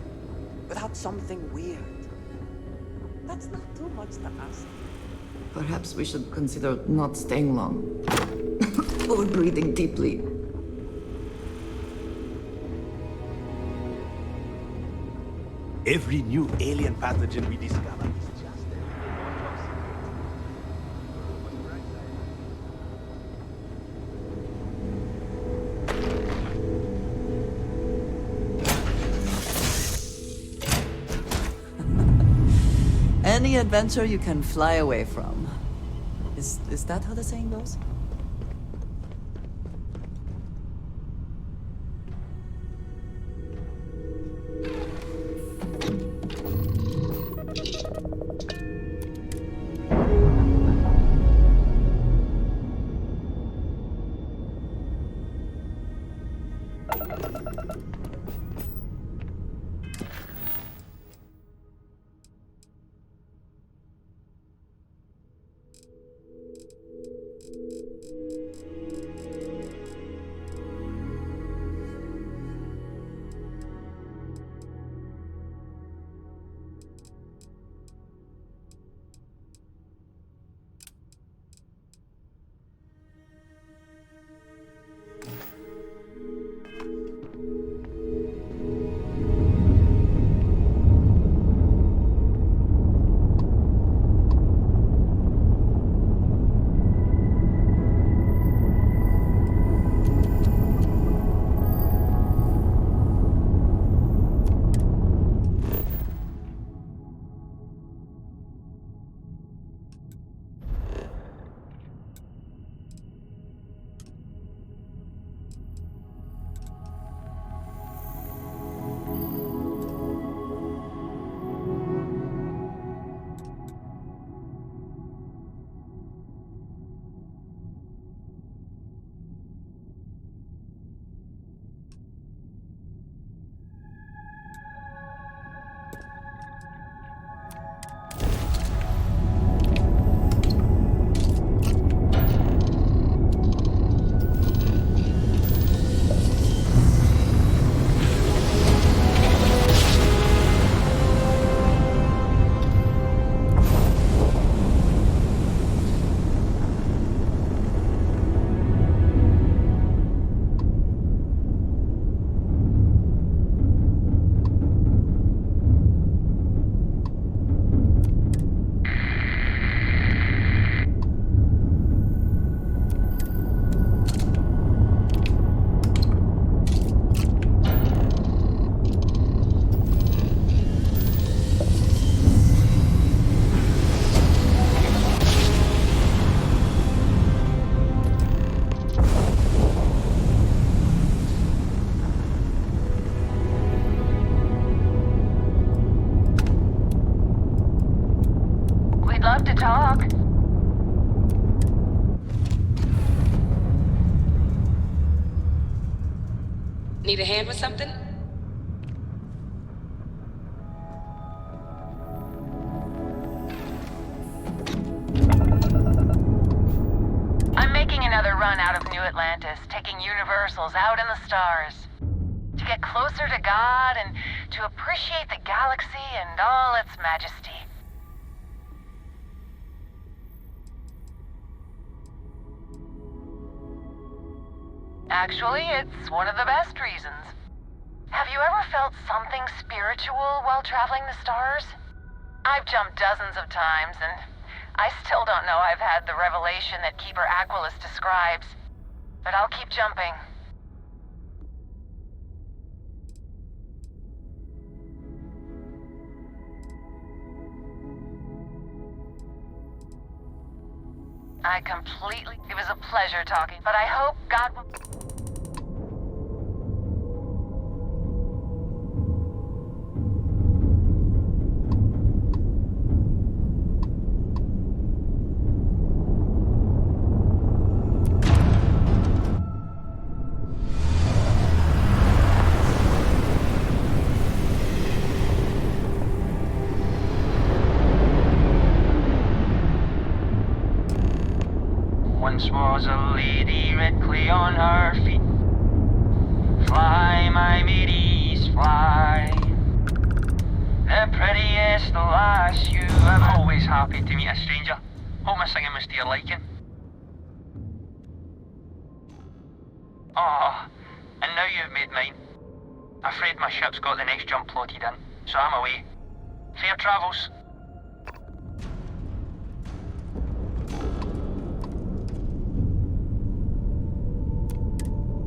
without something weird. That's not too much to ask. Perhaps we should consider not staying long. Or breathing deeply. Every new alien pathogen we discover is just Any adventure you can fly away from. Is that how the saying goes? love to talk. Need a hand with something? I'm making another run out of New Atlantis, taking Universals out in the stars. To get closer to God and to appreciate the galaxy and all its majesty. Actually, it's one of the best reasons. Have you ever felt something spiritual while traveling the stars? I've jumped dozens of times, and I still don't know I've had the revelation that Keeper Aquilus describes. But I'll keep jumping. It was a pleasure talking, but I hope God will... Once was a lady directly on her feet. Fly, my mateys, fly. The prettiest lass you ever. Always happy to meet a stranger. Hope my singing was to your liking. Oh, and now you've made mine. Afraid my ship's got the next jump plotted in, so I'm away. Fair travels.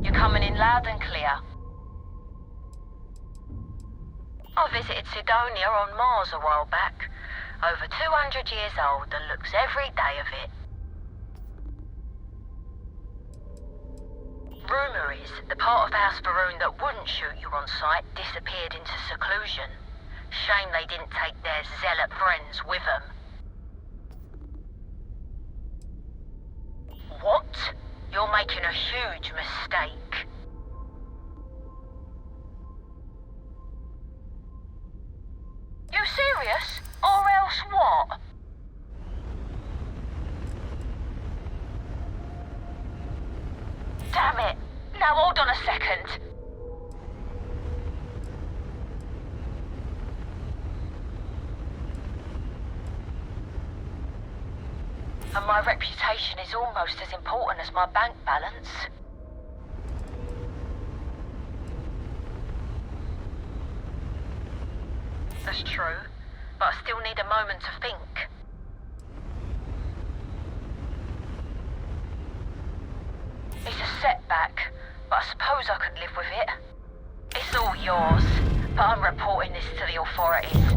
You're coming in loud and clear. I visited Sidonia on Mars a while back. Over 200 years old and looks every day of it. Rumour is the part of House Varun that wouldn't shoot you on sight disappeared into seclusion. Shame they didn't take their zealot friends with them. What? You're making a huge mistake. You serious? Or else what? Damn it! Now hold on a second. And my reputation is almost as important as my bank balance. That's true, but I still need a moment to think. It's a setback, but I suppose I could live with it. It's all yours, but I'm reporting this to the authorities.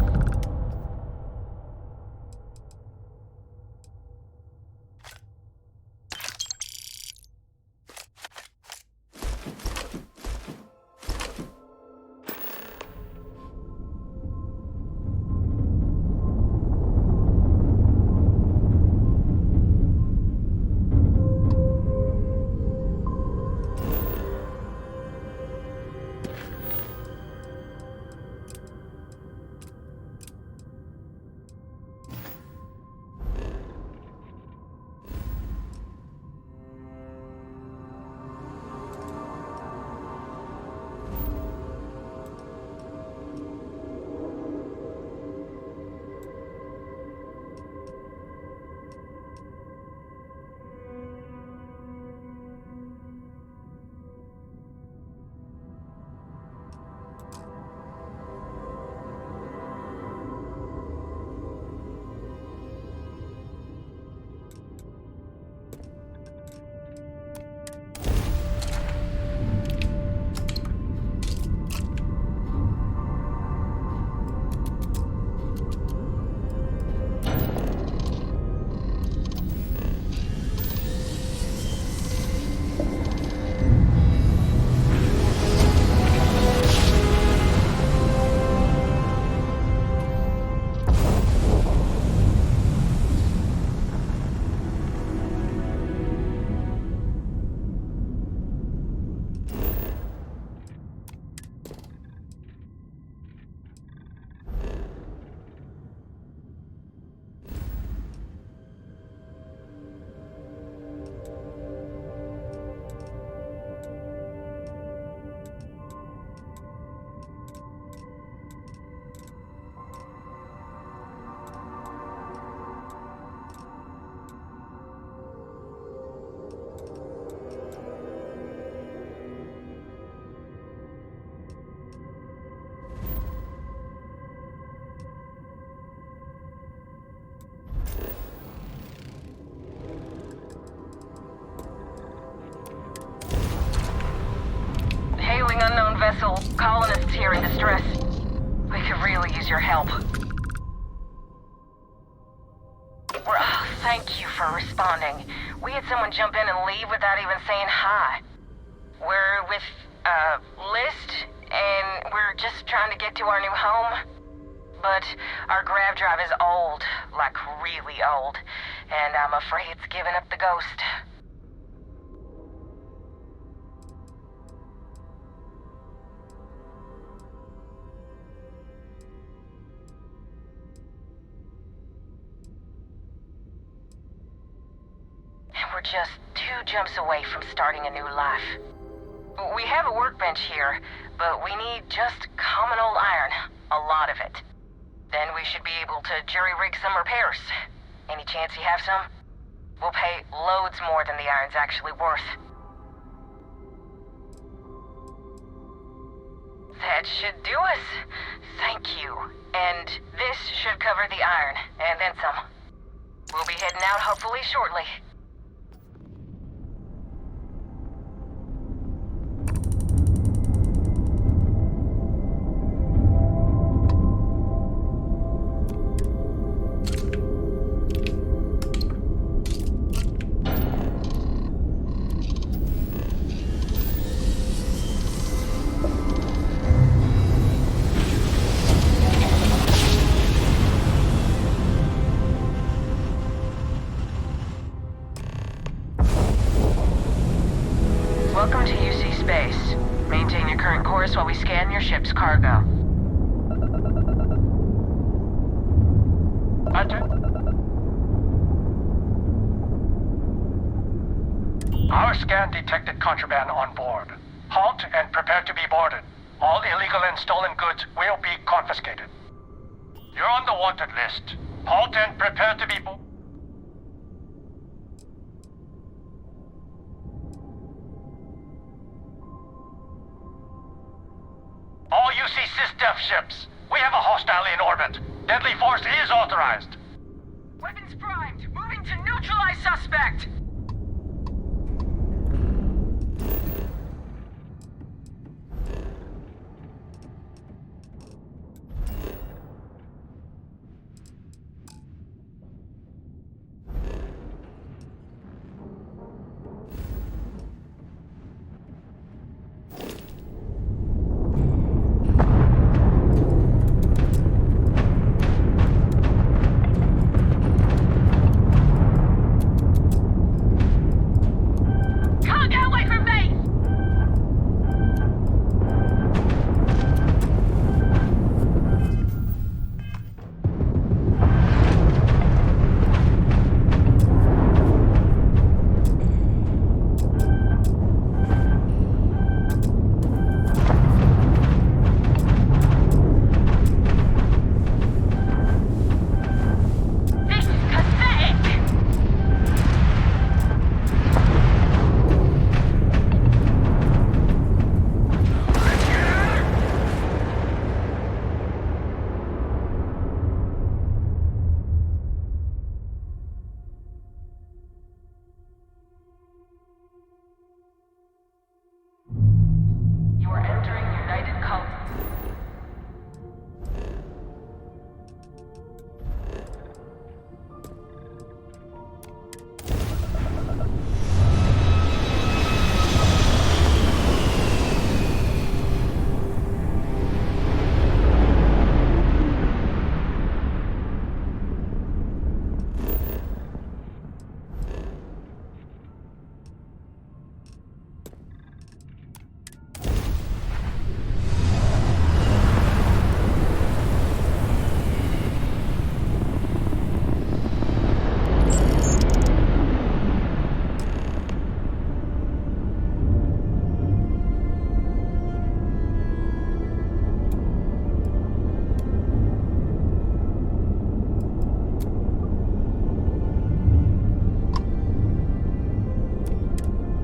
Unknown vessel, colonists here in distress. We could really use your help. Thank you for responding. We had someone jump in and leave without even saying hi. We're with, List, and we're just trying to get to our new home. But our grav drive is old, like really old, and I'm afraid it's given up the ghost. We're just 2 jumps away from starting a new life. We have a workbench here, but we need just common old iron. A lot of it. Then we should be able to jury-rig some repairs. Any chance you have some? We'll pay loads more than the iron's actually worth. That should do us. Thank you. And this should cover the iron, and then some. We'll be heading out hopefully shortly. Welcome to UC Space. Maintain your current course while we scan your ship's cargo. Our scan detected contraband on board. Halt and prepare to be boarded. All illegal and stolen goods will be confiscated. You're on the wanted list. Halt and prepare to be boarded. All UC SysDef ships. We have a hostile in orbit. Deadly force is authorized. Weapons primed. Moving to neutralize suspect.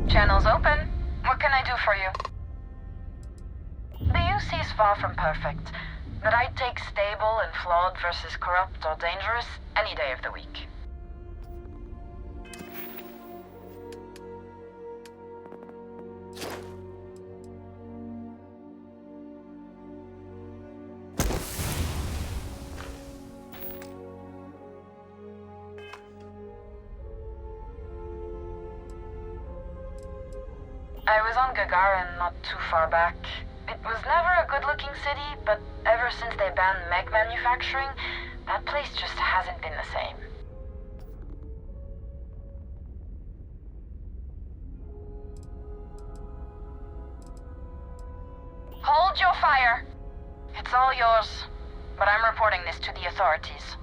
Channel's open. What can I do for you? The UC is far from perfect, but I'd take stable and flawed versus corrupt or dangerous any day of the week. I was on Gagarin not too far back. It was never a good-looking city, but ever since they banned mech manufacturing, that place just hasn't been the same. Hold your fire. It's all yours, but I'm reporting this to the authorities.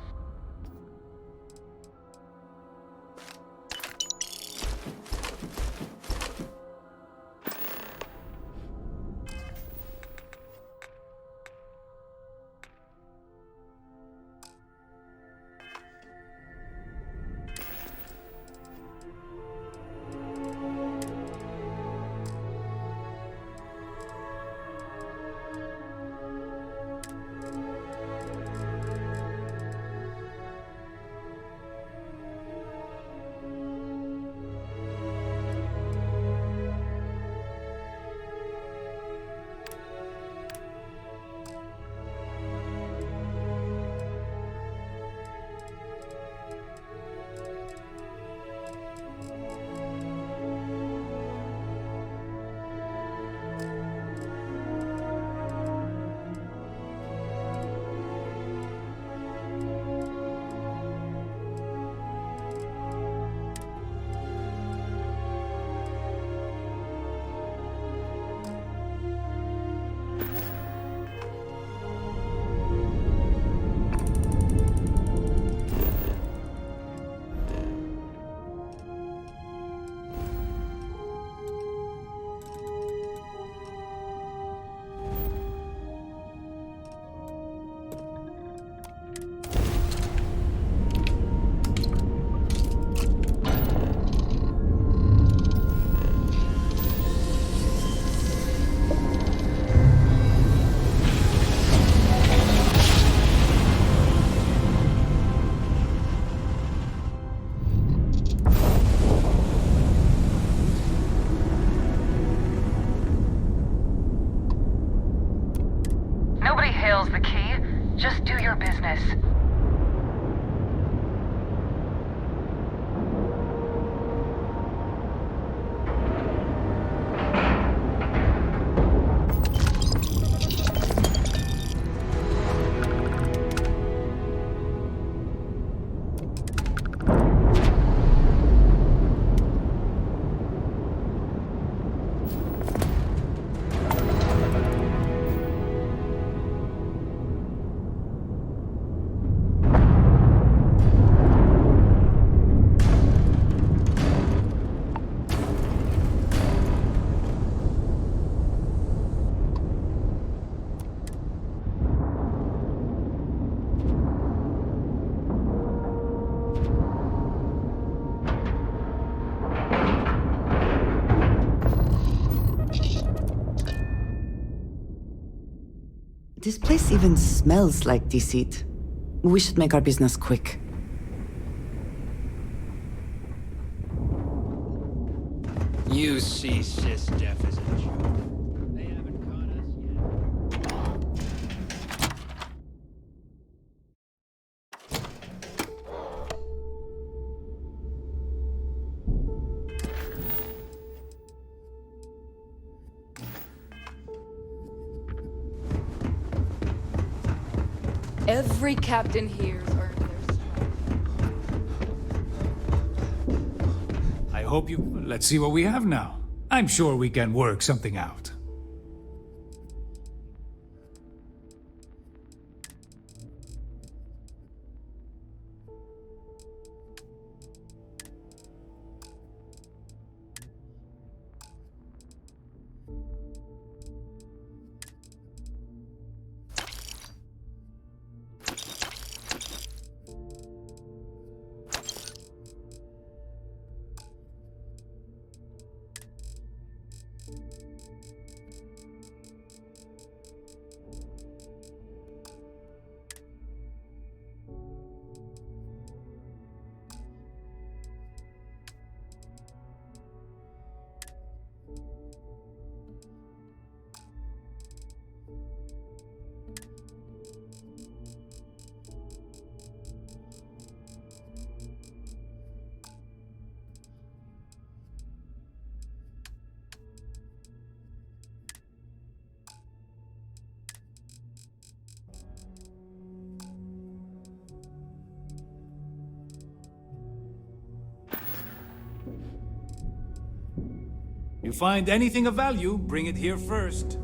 your business. This place even smells like deceit. We should make our business quick. You see Sis Def as a joke. They haven't caught us yet. Every captain here's earned their stripes. I hope you... Let's see what we have now. I'm sure we can work something out. You find anything of value, bring it here first.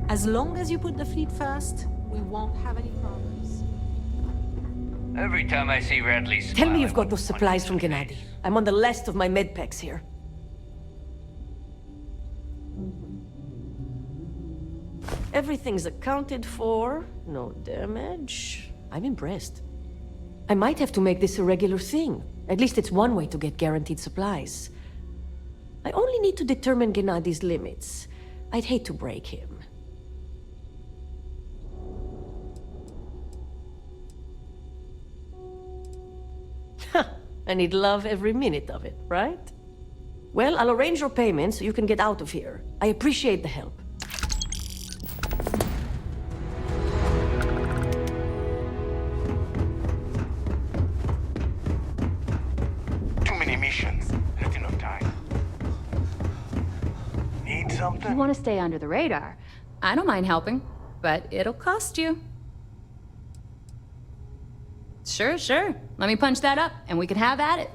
As long as you put the fleet first, we won't have any problems. Every time I see Radley smile, Tell me you've got those supplies from Gennady. I'm on the last of my med packs here. Everything's accounted for. No damage. I'm impressed. I might have to make this a regular thing. At least it's one way to get guaranteed supplies. I only need to determine Gennady's limits. I'd hate to break him. And he'd love every minute of it, right? Well, I'll arrange your payment so you can get out of here. I appreciate the help. Too many missions, not enough time. Need something? You want to stay under the radar? I don't mind helping, but it'll cost you. Sure. Let me punch that up, and we can have at it.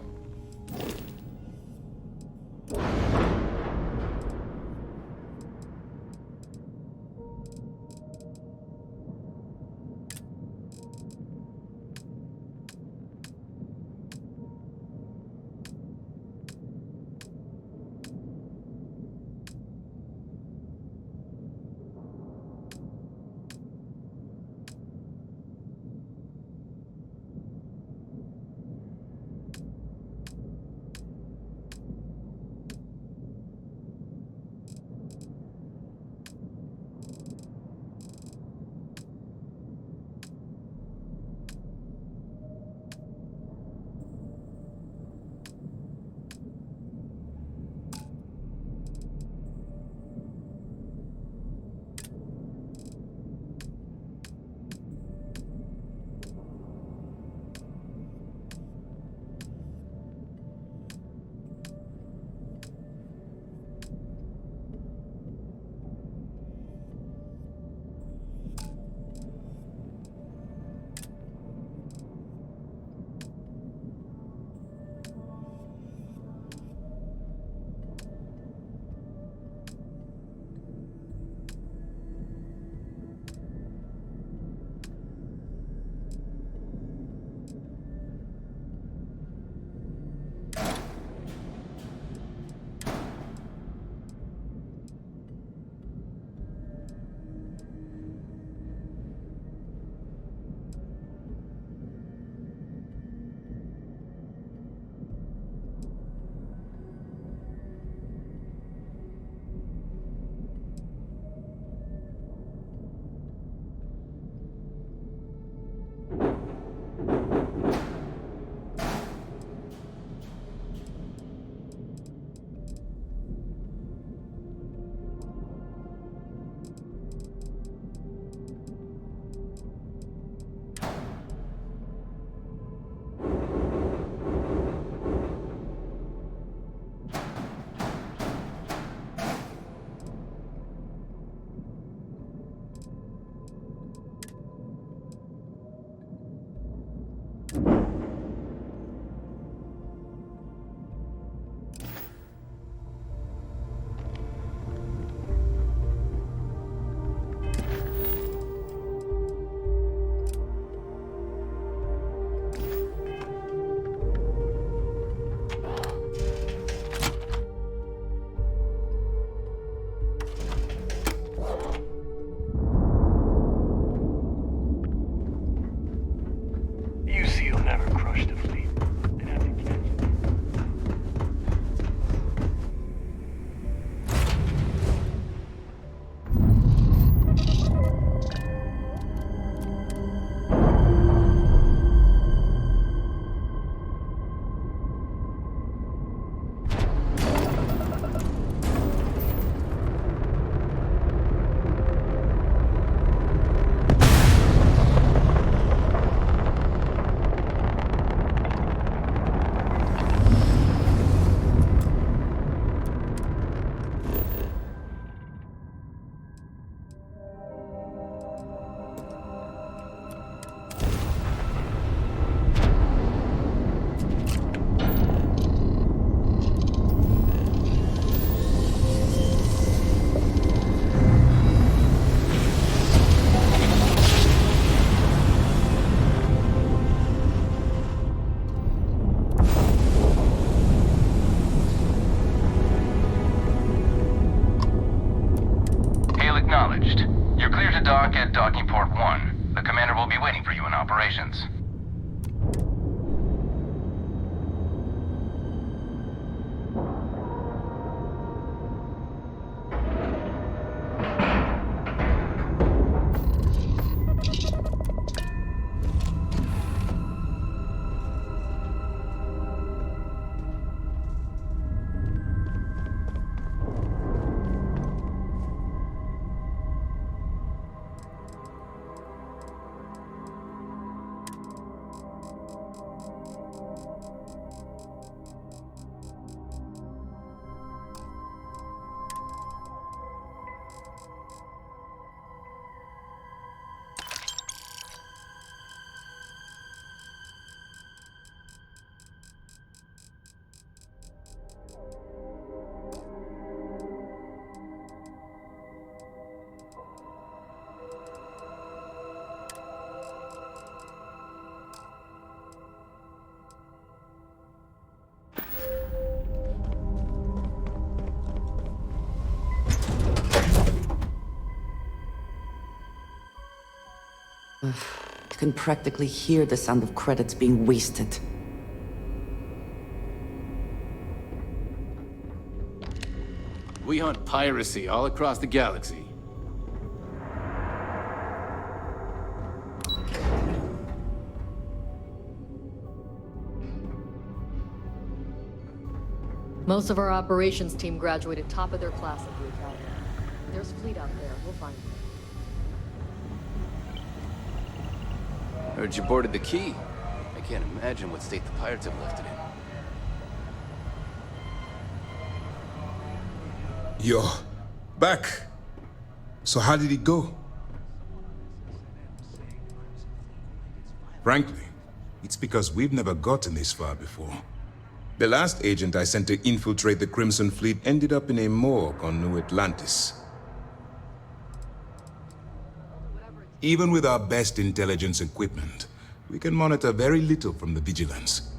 approaching Port 1. The commander will be waiting for you in operations. You can practically hear the sound of credits being wasted. We hunt piracy all across the galaxy. Most of our operations team graduated top of their class at the academy. There's a fleet out there. We'll find them. Heard you boarded the Key. I can't imagine what state the pirates have left it in. You're back. So how did it go? Frankly, it's because we've never gotten this far before. The last agent I sent to infiltrate the Crimson Fleet ended up in a morgue on New Atlantis. Even with our best intelligence equipment, we can monitor very little from the vigilance.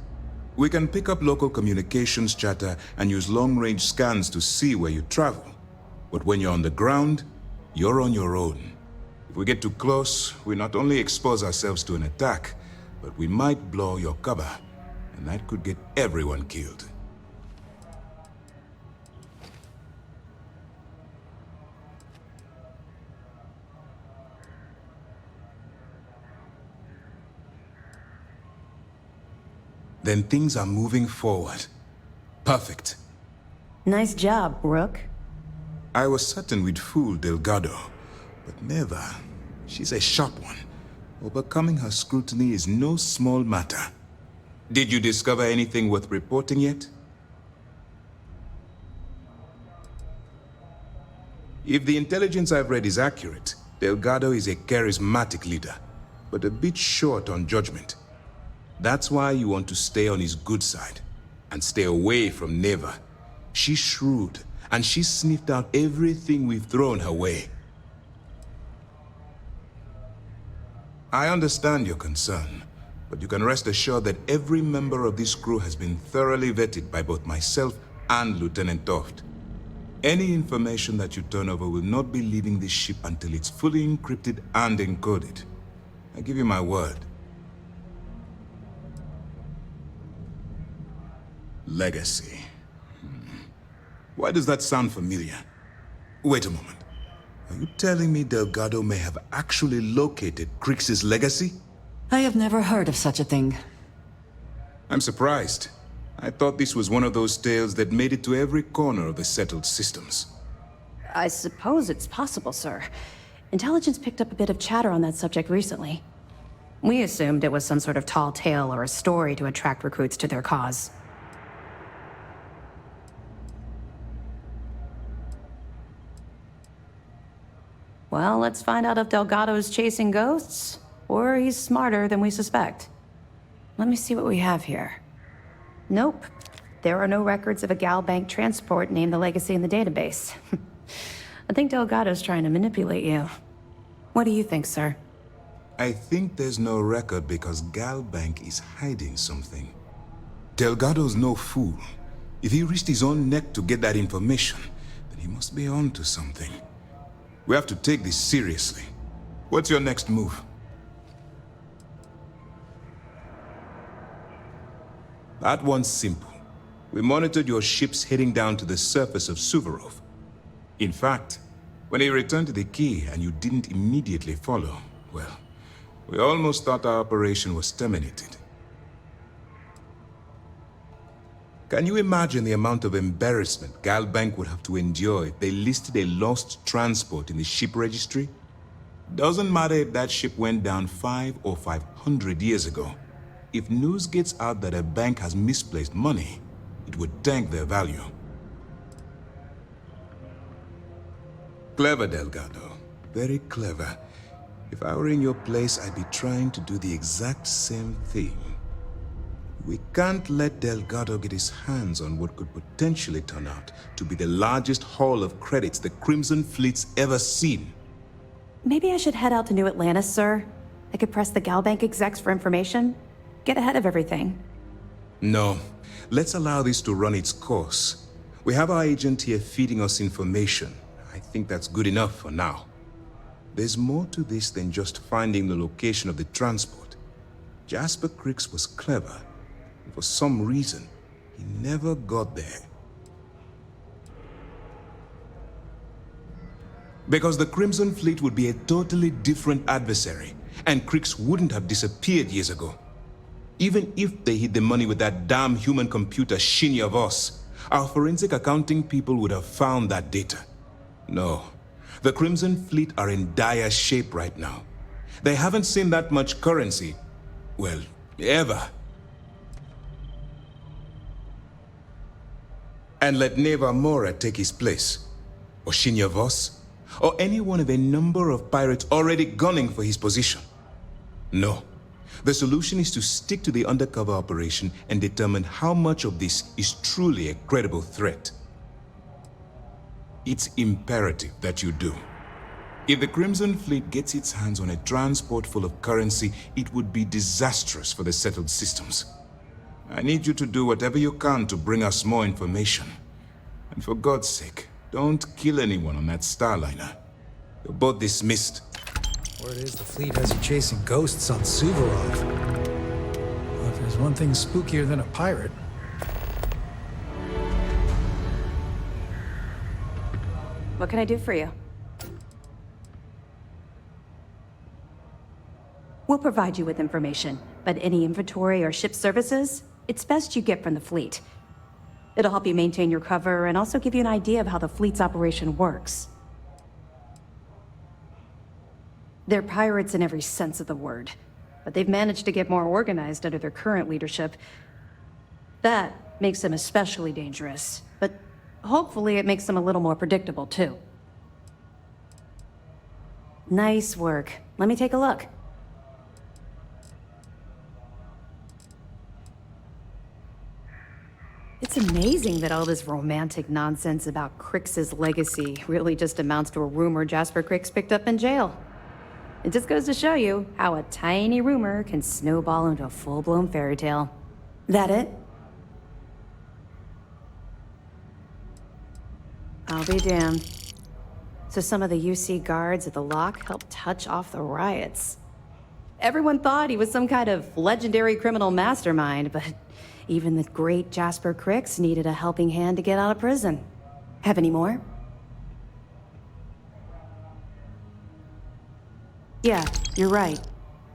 We can pick up local communications chatter and use long-range scans to see where you travel. But when you're on the ground, you're on your own. If we get too close, we not only expose ourselves to an attack, but we might blow your cover, and that could get everyone killed. Then things are moving forward. Perfect. Nice job, Rook. I was certain we'd fool Delgado, but never. She's a sharp one. Overcoming her scrutiny is no small matter. Did you discover anything worth reporting yet? If the intelligence I've read is accurate, Delgado is a charismatic leader, but a bit short on judgment. That's why you want to stay on his good side, and stay away from Neva. She's shrewd, and she's sniffed out everything we've thrown her way. I understand your concern, but you can rest assured that every member of this crew has been thoroughly vetted by both myself and Lieutenant Toft. Any information that you turn over will not be leaving this ship until it's fully encrypted and encoded. I give you my word. Legacy. Why does that sound familiar? Wait a moment. Are you telling me Delgado may have actually located Crix's legacy? I have never heard of such a thing. I'm surprised. I thought this was one of those tales that made it to every corner of the settled systems. I suppose it's possible, sir. Intelligence picked up a bit of chatter on that subject recently. We assumed it was some sort of tall tale or a story to attract recruits to their cause. Well, let's find out if Delgado's chasing ghosts, or he's smarter than we suspect. Let me see what we have here. Nope. There are no records of a Gal Bank transport named the Legacy in the database. I think Delgado's trying to manipulate you. What do you think, sir? I think there's no record because Gal Bank is hiding something. Delgado's no fool. If he risked his own neck to get that information, then he must be on to something. We have to take this seriously. What's your next move? That one's simple. We monitored your ships heading down to the surface of Suvorov. In fact, when he returned to the key and you didn't immediately follow, well, we almost thought our operation was terminated. Can you imagine the amount of embarrassment Galbank would have to endure if they listed a lost transport in the ship registry? Doesn't matter if that ship went down 5 or 500 years ago. If news gets out that a bank has misplaced money, it would tank their value. Clever, Delgado. Very clever. If I were in your place, I'd be trying to do the exact same thing. We can't let Delgado get his hands on what could potentially turn out to be the largest haul of credits the Crimson Fleet's ever seen. Maybe I should head out to New Atlantis, sir. I could press the Galbank execs for information. Get ahead of everything. No. Let's allow this to run its course. We have our agent here feeding us information. I think that's good enough for now. There's more to this than just finding the location of the transport. Jasper Cricks was clever. For some reason, he never got there. Because the Crimson Fleet would be a totally different adversary, and Cricks wouldn't have disappeared years ago. Even if they hid the money with that damn human computer Shinny of us, our forensic accounting people would have found that data. No, the Crimson Fleet are in dire shape right now. They haven't seen that much currency, well, ever. And let Neva Mora take his place, or Shinya Voss, or any one of a number of pirates already gunning for his position. No. The solution is to stick to the undercover operation and determine how much of this is truly a credible threat. It's imperative that you do. If the Crimson Fleet gets its hands on a transport full of currency, it would be disastrous for the settled systems. I need you to do whatever you can to bring us more information. And for God's sake, don't kill anyone on that Starliner. You're both dismissed. Word is the fleet has you chasing ghosts on Suvorov. Well, if there's one thing spookier than a pirate. What can I do for you? We'll provide you with information, but any inventory or ship services, it's best you get from the fleet. It'll help you maintain your cover and also give you an idea of how the fleet's operation works. They're pirates in every sense of the word, but they've managed to get more organized under their current leadership. That makes them especially dangerous, but hopefully it makes them a little more predictable too. Nice work. Let me take a look. It's amazing that all this romantic nonsense about Crix's legacy really just amounts to a rumor Jasper Crix picked up in jail. It just goes to show you how a tiny rumor can snowball into a full-blown fairy tale. That it? I'll be damned. So some of the UC guards at the lock helped touch off the riots. Everyone thought he was some kind of legendary criminal mastermind, but even the great Jasper Crix needed a helping hand to get out of prison. Have any more? Yeah, you're right.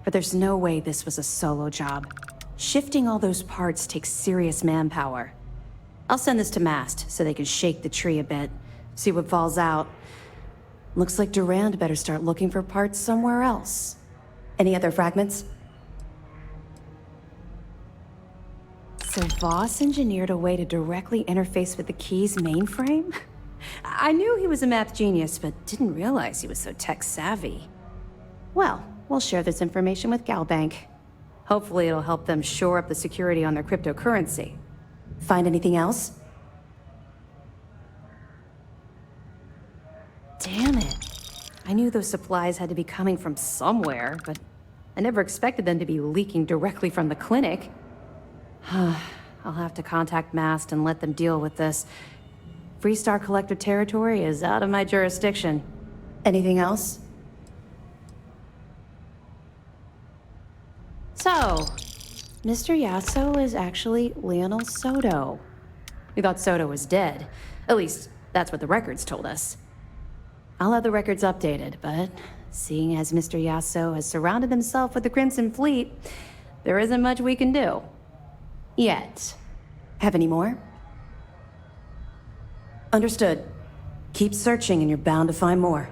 But there's no way this was a solo job. Shifting all those parts takes serious manpower. I'll send this to Mast so they can shake the tree a bit, see what falls out. Looks like Durand better start looking for parts somewhere else. Any other fragments? So Voss engineered a way to directly interface with the key's mainframe? I knew he was a math genius, but didn't realize he was so tech-savvy. Well, we'll share this information with Galbank. Hopefully it'll help them shore up the security on their cryptocurrency. Find anything else? Damn it. I knew those supplies had to be coming from somewhere, but I never expected them to be leaking directly from the clinic. I'll have to contact Mast and let them deal with this. Freestar Collective territory is out of my jurisdiction. Anything else? So, Mr. Yasso is actually Lionel Soto. We thought Soto was dead. At least, that's what the records told us. I'll have the records updated, but seeing as Mr. Yasso has surrounded himself with the Crimson Fleet, there isn't much we can do. Yet. Have any more? Understood. Keep searching and you're bound to find more.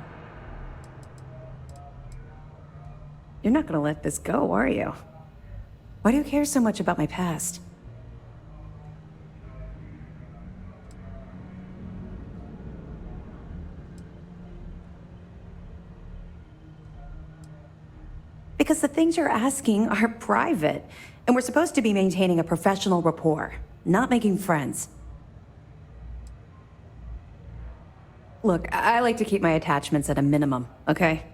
You're not gonna let this go, are you? Why do you care so much about my past? Because the things you're asking are private, and we're supposed to be maintaining a professional rapport, not making friends. Look, I like to keep my attachments at a minimum, okay?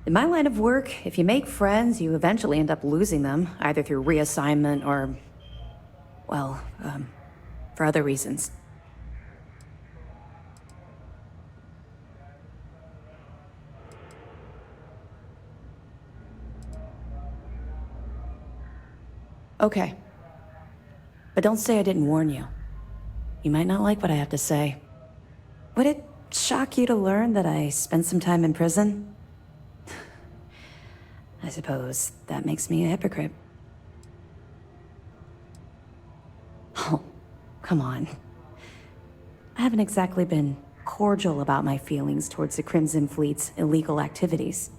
In my line of work, if you make friends, you eventually end up losing them, either through reassignment or, well, for other reasons. Okay. But don't say I didn't warn you. You might not like what I have to say. Would it shock you to learn that I spent some time in prison? I suppose that makes me a hypocrite. Oh, come on. I haven't exactly been cordial about my feelings towards the Crimson Fleet's illegal activities.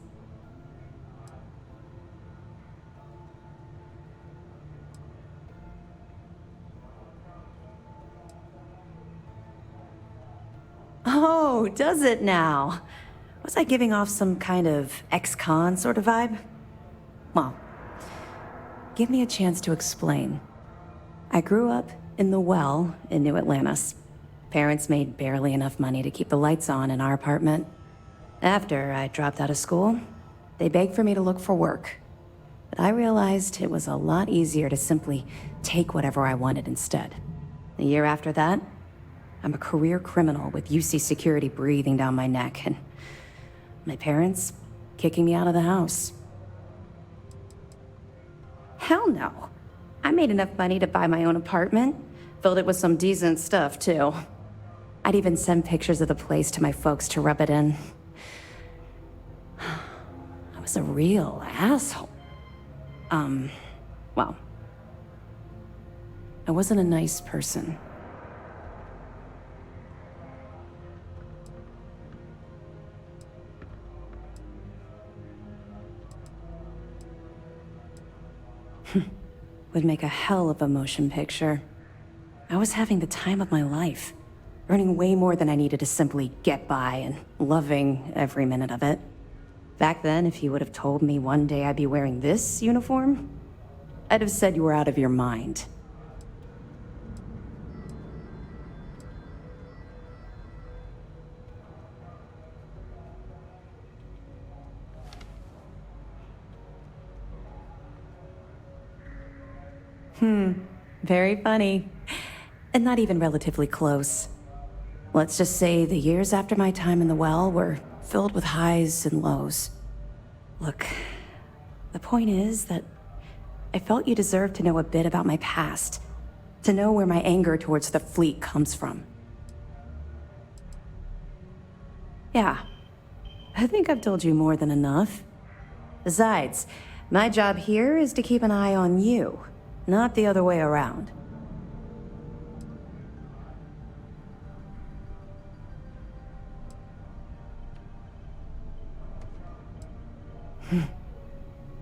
Oh, does it now? Was I giving off some kind of ex-con sort of vibe? Well, give me a chance to explain. I grew up in the Well in New Atlantis. Parents made barely enough money to keep the lights on in our apartment. After I dropped out of school, they begged for me to look for work. But I realized it was a lot easier to simply take whatever I wanted instead. A year after that, I'm a career criminal with UC security breathing down my neck, and my parents kicking me out of the house. Hell no. I made enough money to buy my own apartment. Filled it with some decent stuff, too. I'd even send pictures of the place to my folks to rub it in. I was a real asshole. Well, I wasn't a nice person. Would make a hell of a motion picture. I was having the time of my life, earning way more than I needed to simply get by and loving every minute of it. Back then, if you would have told me one day I'd be wearing this uniform, I'd have said you were out of your mind. Very funny. And not even relatively close. Let's just say the years after my time in the Well were filled with highs and lows. Look, the point is that I felt you deserved to know a bit about my past, to know where my anger towards the fleet comes from. Yeah, I think I've told you more than enough. Besides, my job here is to keep an eye on you. Not the other way around.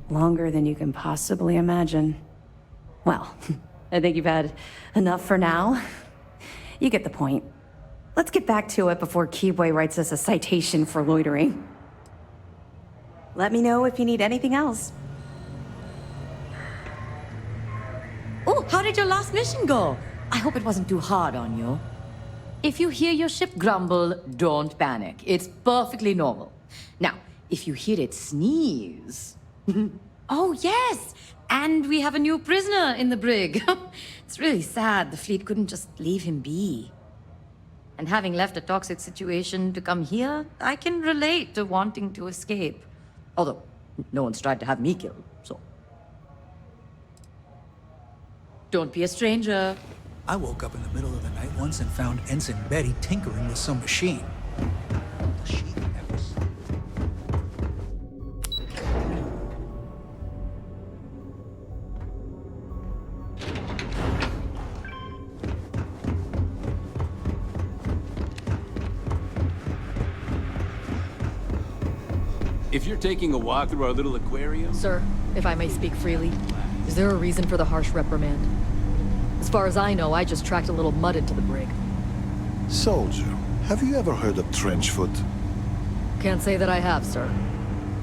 Longer than you can possibly imagine. Well, I think you've had enough for now. You get the point. Let's get back to it before Keyboy writes us a citation for loitering. Let me know if you need anything else. Oh, how did your last mission go? I hope it wasn't too hard on you. If you hear your ship grumble, don't panic. It's perfectly normal. Now, if you hear it sneeze... Oh, yes! And we have a new prisoner in the brig. It's really sad the fleet couldn't just leave him be. And having left a toxic situation to come here, I can relate to wanting to escape. Although, no one's tried to have me killed, so... Don't be a stranger. I woke up in the middle of the night once and found Ensign Betty tinkering with some machine. Does she ever sleep? If you're taking a walk through our little aquarium... Sir, if I may speak freely, is there a reason for the harsh reprimand? As far as I know, I just tracked a little mud into the brig. Soldier, have you ever heard of trenchfoot? Can't say that I have, sir.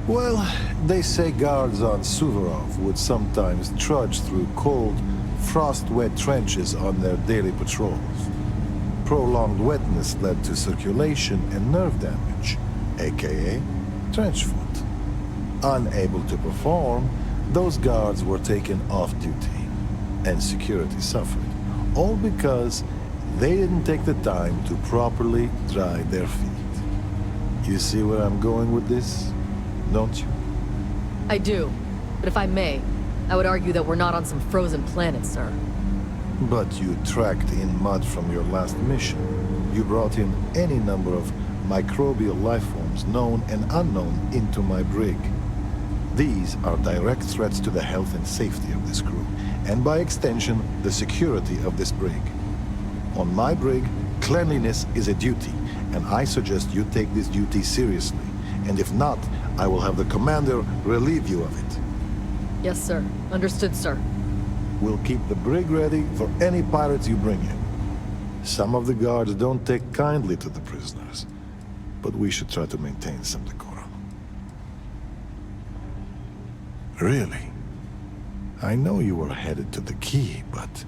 Well, they say guards on Suvorov would sometimes trudge through cold, frost-wet trenches on their daily patrols. Prolonged wetness led to circulation and nerve damage, aka trenchfoot. Unable to perform, those guards were taken off duty, and security suffered, all because they didn't take the time to properly dry their feet. You see where I'm going with this, don't you? I do, but if I may, I would argue that we're not on some frozen planet, sir. But you tracked in mud from your last mission. You brought in any number of microbial life forms, known and unknown, into my brig. These are direct threats to the health and safety of this crew, and by extension, the security of this brig. On my brig, cleanliness is a duty, and I suggest you take this duty seriously. And if not, I will have the commander relieve you of it. Yes, sir. Understood, sir. We'll keep the brig ready for any pirates you bring in. Some of the guards don't take kindly to the prisoners, but we should try to maintain some decorum. Really? I know you were headed to the quay, but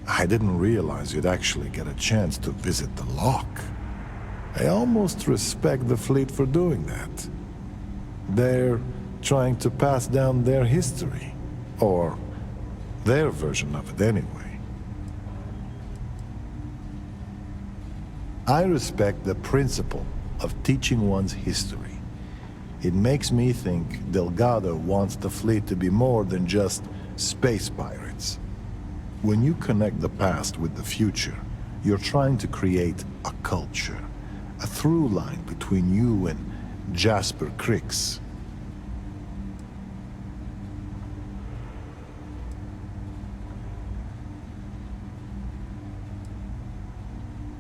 I didn't realize you'd actually get a chance to visit the lock. I almost respect the fleet for doing that. They're trying to pass down their history, or their version of it anyway. I respect the principle of teaching one's history. It makes me think Delgado wants the fleet to be more than just space pirates. When you connect the past with the future, you're trying to create a culture, a through line between you and Jasper Cricks.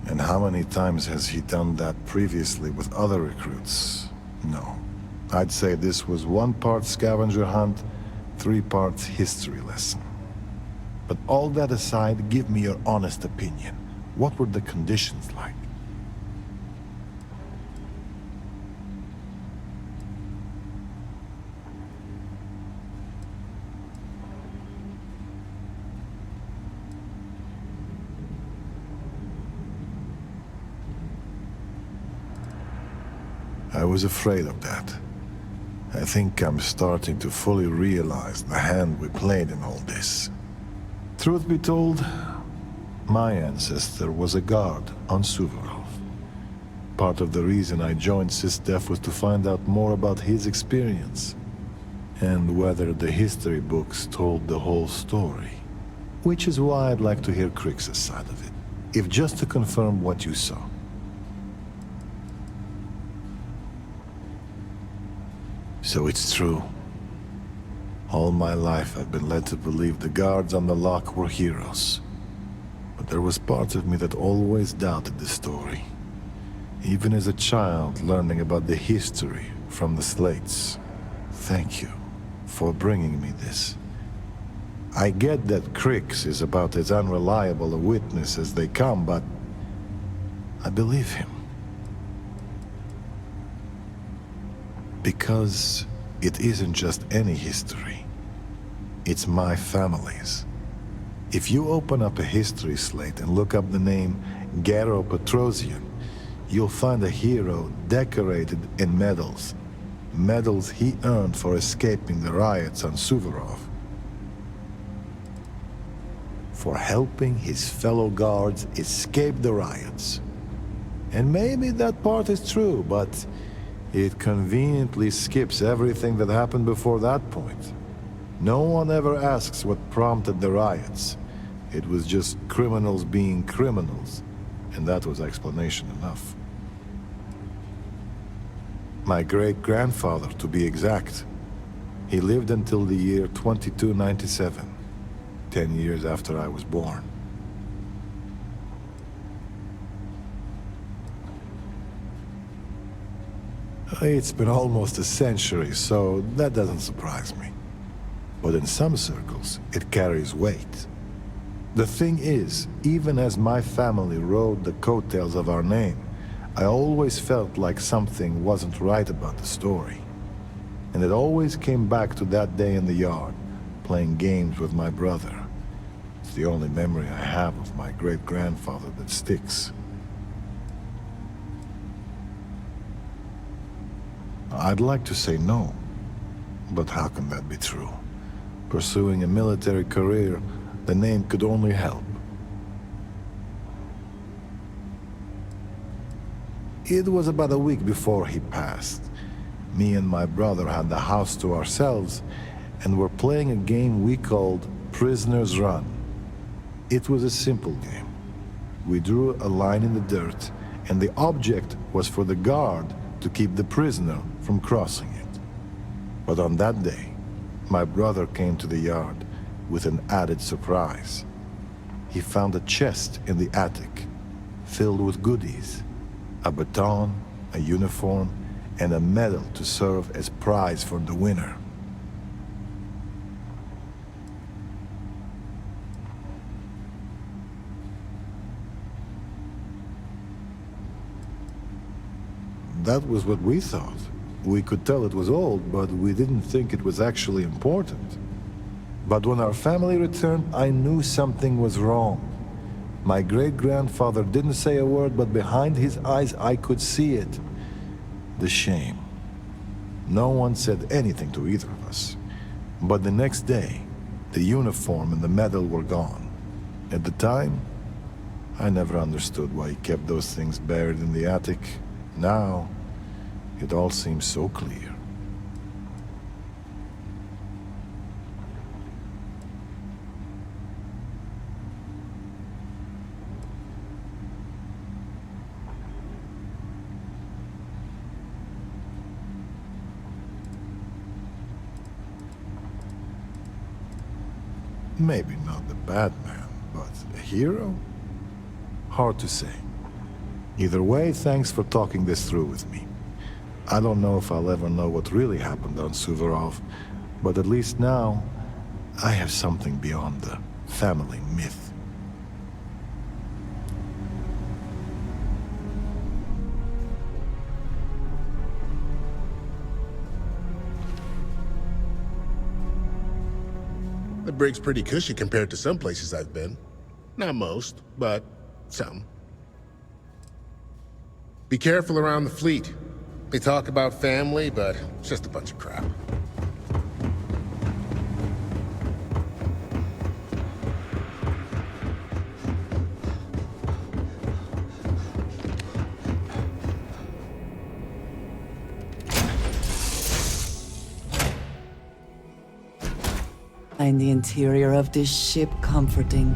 And how many times has he done that previously with other recruits? No. I'd say this was 1 part scavenger hunt, 3 parts history lesson. But all that aside, give me your honest opinion. What were the conditions like? I was afraid of that. I think I'm starting to fully realize the hand we played in all this. Truth be told, my ancestor was a guard on Suvorov. Part of the reason I joined SysDef was to find out more about his experience, and whether the history books told the whole story. Which is why I'd like to hear Crix's side of it, if just to confirm what you saw. So it's true. All my life I've been led to believe the guards on the lock were heroes. But there was part of me that always doubted the story. Even as a child learning about the history from the slates. Thank you for bringing me this. I get that Crix is about as unreliable a witness as they come, but I believe him. Because it isn't just any history. It's my family's. If you open up a history slate and look up the name Garo Petrosian, you'll find a hero decorated in medals. Medals he earned for escaping the riots on Suvorov. For helping his fellow guards escape the riots. And maybe that part is true, but it conveniently skips everything that happened before that point. No one ever asks what prompted the riots. It was just criminals being criminals, and that was explanation enough. My great-grandfather, to be exact. He lived until the year 2297, 10 years after I was born. It's been almost a century, so that doesn't surprise me. But in some circles, it carries weight. The thing is, even as my family rode the coattails of our name, I always felt like something wasn't right about the story. And it always came back to that day in the yard, playing games with my brother. It's the only memory I have of my great-grandfather that sticks. I'd like to say no, but how can that be true? Pursuing a military career, the name could only help. It was about a week before he passed. Me and my brother had the house to ourselves and were playing a game we called Prisoner's Run. It was a simple game. We drew a line in the dirt, and the object was for the guard to keep the prisoner from crossing it. But on that day, my brother came to the yard with an added surprise. He found a chest in the attic, filled with goodies, a baton, a uniform, and a medal to serve as prize for the winner. That was what we thought. We could tell it was old, but we didn't think it was actually important. But when our family returned, I knew something was wrong. My great-grandfather didn't say a word, but behind his eyes I could see it. The shame. No one said anything to either of us. But the next day, the uniform and the medal were gone. At the time, I never understood why he kept those things buried in the attic. Now, it all seems so clear. Maybe not the bad man, but a hero? Hard to say. Either way, thanks for talking this through with me. I don't know if I'll ever know what really happened on Suvorov, but at least now, I have something beyond the family myth. The brig's pretty cushy compared to some places I've been. Not most, but some. Be careful around the fleet. They talk about family, but it's just a bunch of crap. Find the interior of this ship comforting.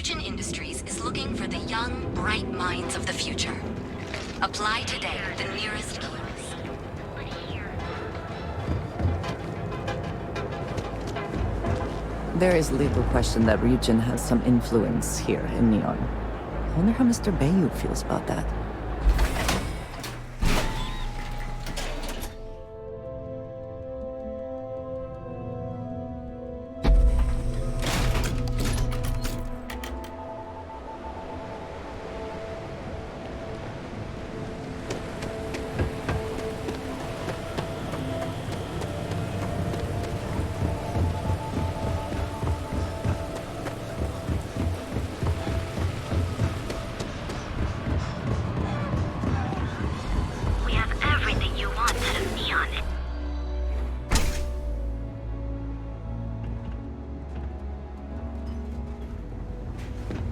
Fusion Industries is looking for the young, bright minds of the future. Apply today at the nearest kiosk. There is little question that Ryujin has some influence here in Neon. I wonder how Mr. Bayou feels about that.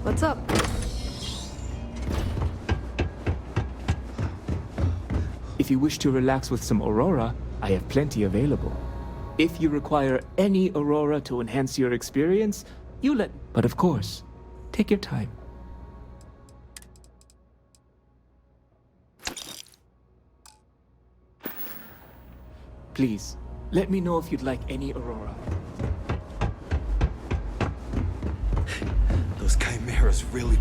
What's up? If you wish to relax with some Aurora, I have plenty available. If you require any Aurora to enhance your experience, you let... But of course, take your time. Please, let me know if you'd like any Aurora. Those chimeras really...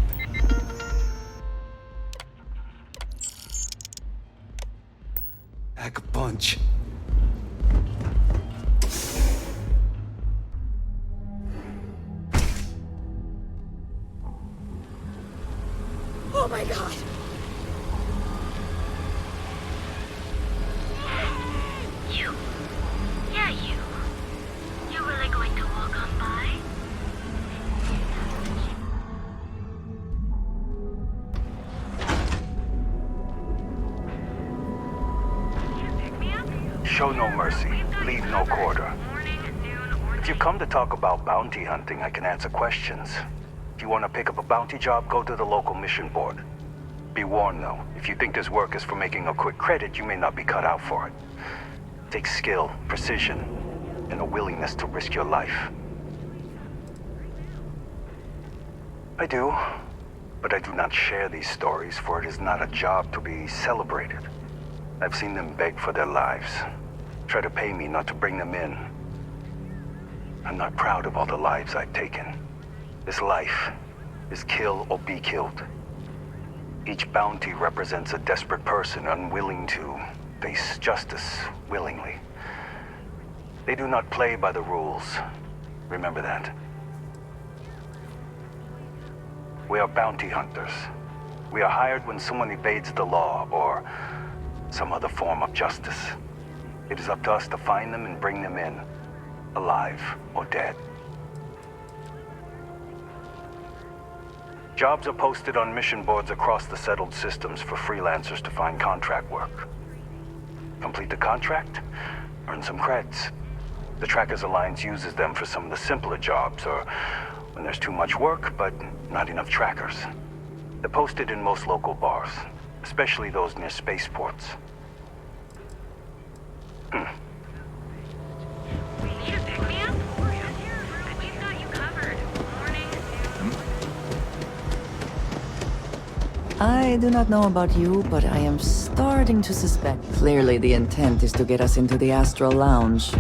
pack a punch. Oh my god! You. Yeah, you. You really going to walk on by? Show no mercy, leave no quarter. If you come to talk about bounty hunting, I can answer questions. If you want to pick up a bounty job, go to the local mission board. Be warned though, if you think this work is for making a quick credit, you may not be cut out for it. It takes skill, precision, and a willingness to risk your life. I do, but I do not share these stories, for it is not a job to be celebrated. I've seen them beg for their lives, try to pay me not to bring them in. I'm not proud of all the lives I've taken. This life is kill or be killed. Each bounty represents a desperate person unwilling to face justice willingly. They do not play by the rules. Remember that. We are bounty hunters. We are hired when someone evades the law or some other form of justice. It is up to us to find them and bring them in, alive or dead. Jobs are posted on mission boards across the settled systems for freelancers to find contract work. Complete the contract, earn some creds. The Trackers Alliance uses them for some of the simpler jobs, or when there's too much work, but not enough trackers. They're posted in most local bars, especially those near spaceports. I do not know about you, but I am starting to suspect. Clearly the intent is to get us into the Astral Lounge.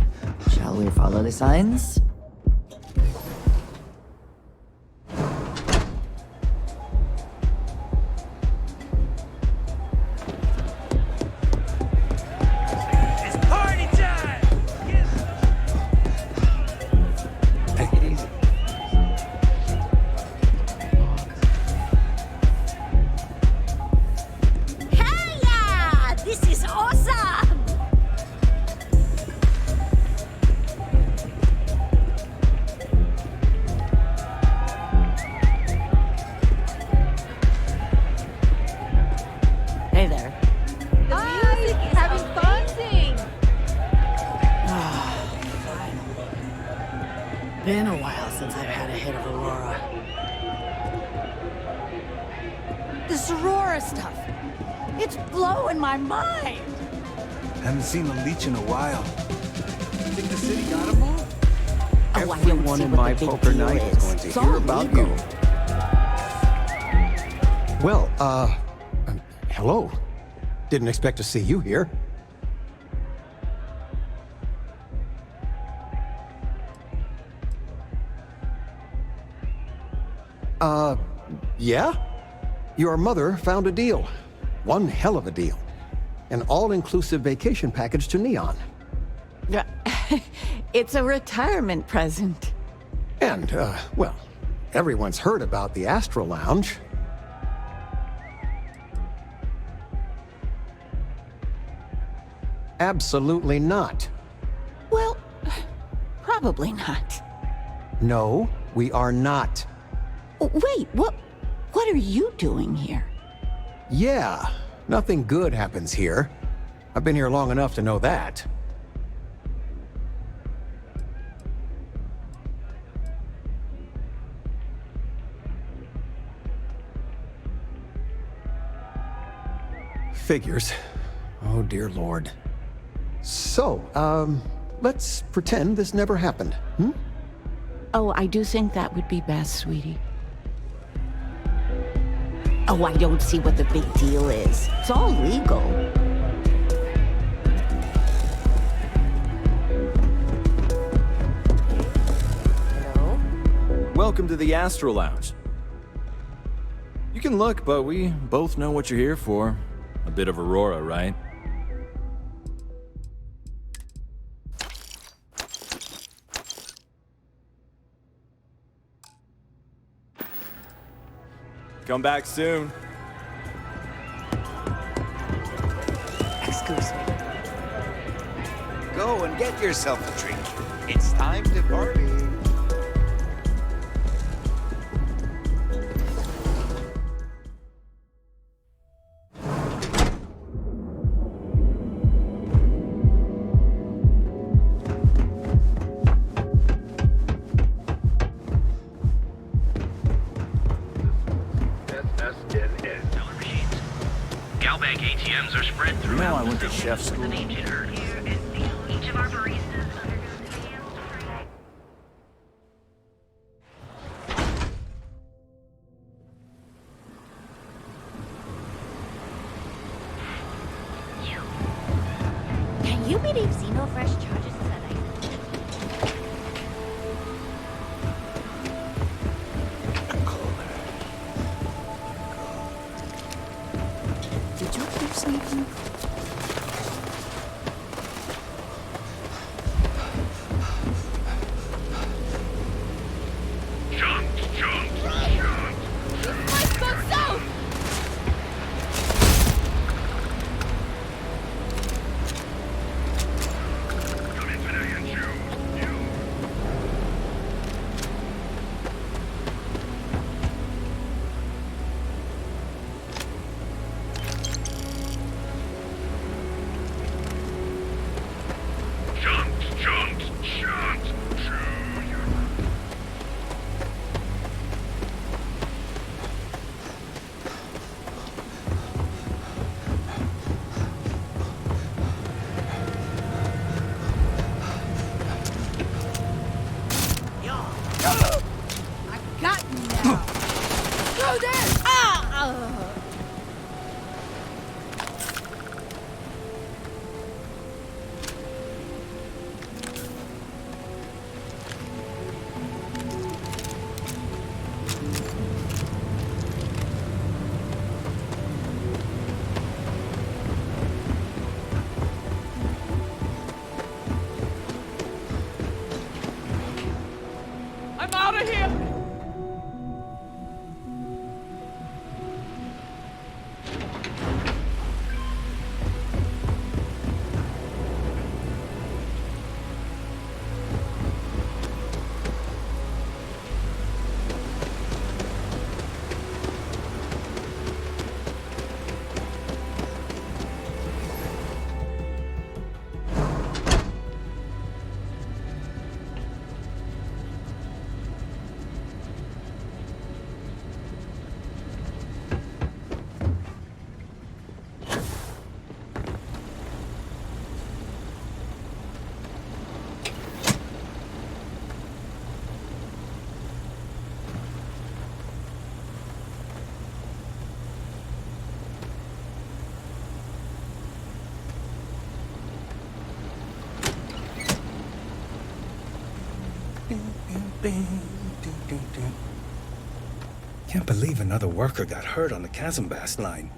Shall we follow the signs? Been a while since I've had a hit of Aurora. This Aurora stuff, it's blowing my mind. Haven't seen a leech in a while. Think the city gotta move? Oh, Everyone in my poker night is going to hear about you. Well, hello. Didn't expect to see you here. Yeah? Your mother found a deal. One hell of a deal. An all-inclusive vacation package to Neon. It's a retirement present. And, well, everyone's heard about the Astro Lounge. Absolutely not. Well, probably not. No, we are not. Wait, what are you doing here? Yeah, nothing good happens here. I've been here long enough to know that. Figures. Oh, dear Lord. So, let's pretend this never happened, hmm? Oh, I do think that would be best, sweetie. Oh, I don't see what the big deal is. It's all legal. Hello? Welcome to the Astro Lounge. You can look, but we both know what you're here for. A bit of Aurora, right? Come back soon. Excuse me. Go and get yourself a drink. It's time to party. Galbag ATMs are spread throughout. You know I went to chef school. The names you heard here, and each of our baristas undergoes exams to create. Can you believe Xenofresh charges us at Did you hear something? Let's go south! Can't believe another worker got hurt on the Kazambast line.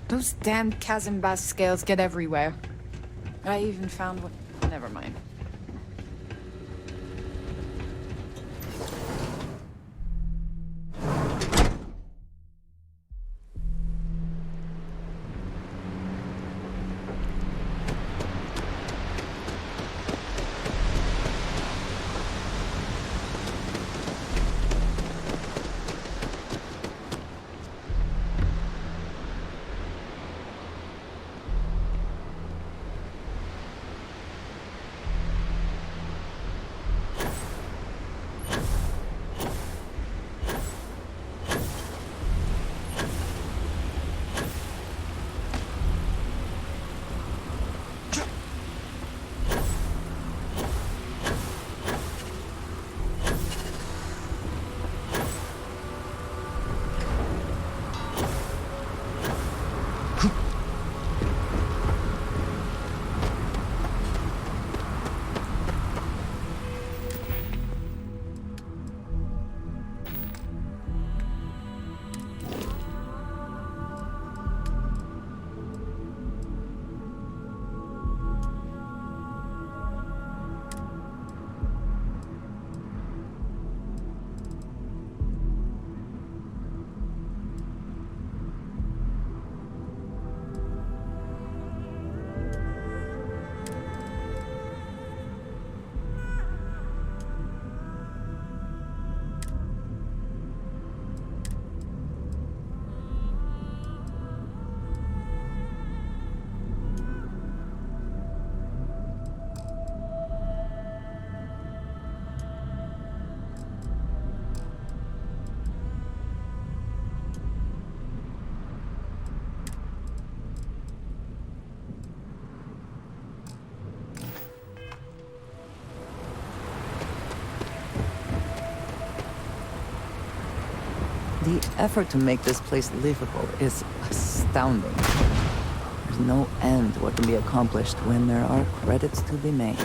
Those damn Kazambast scales get everywhere. I even found one. Never mind. The effort to make this place livable is astounding. There's no end to what can be accomplished when there are credits to be made.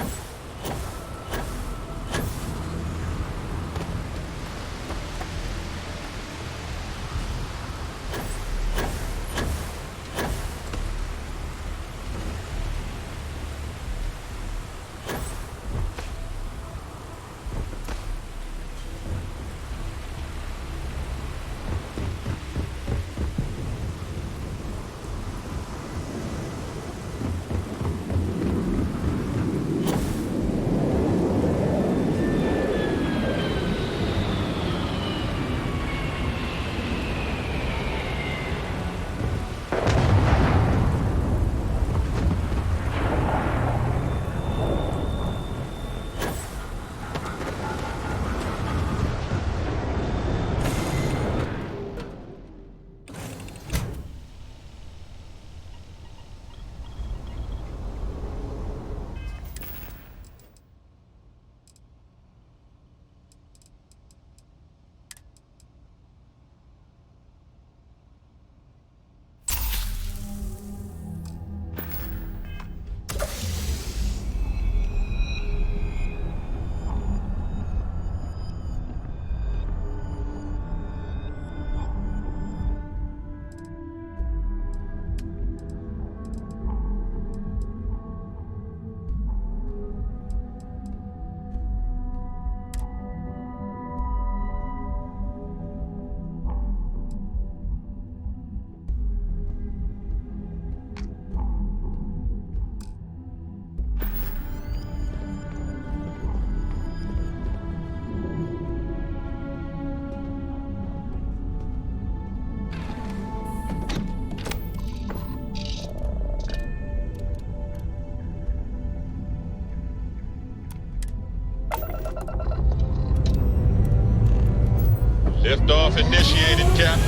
Liftoff initiated, Captain.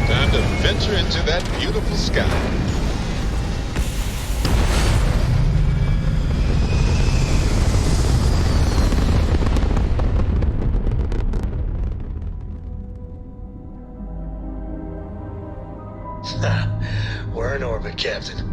Time to venture into that beautiful sky. right, Captain.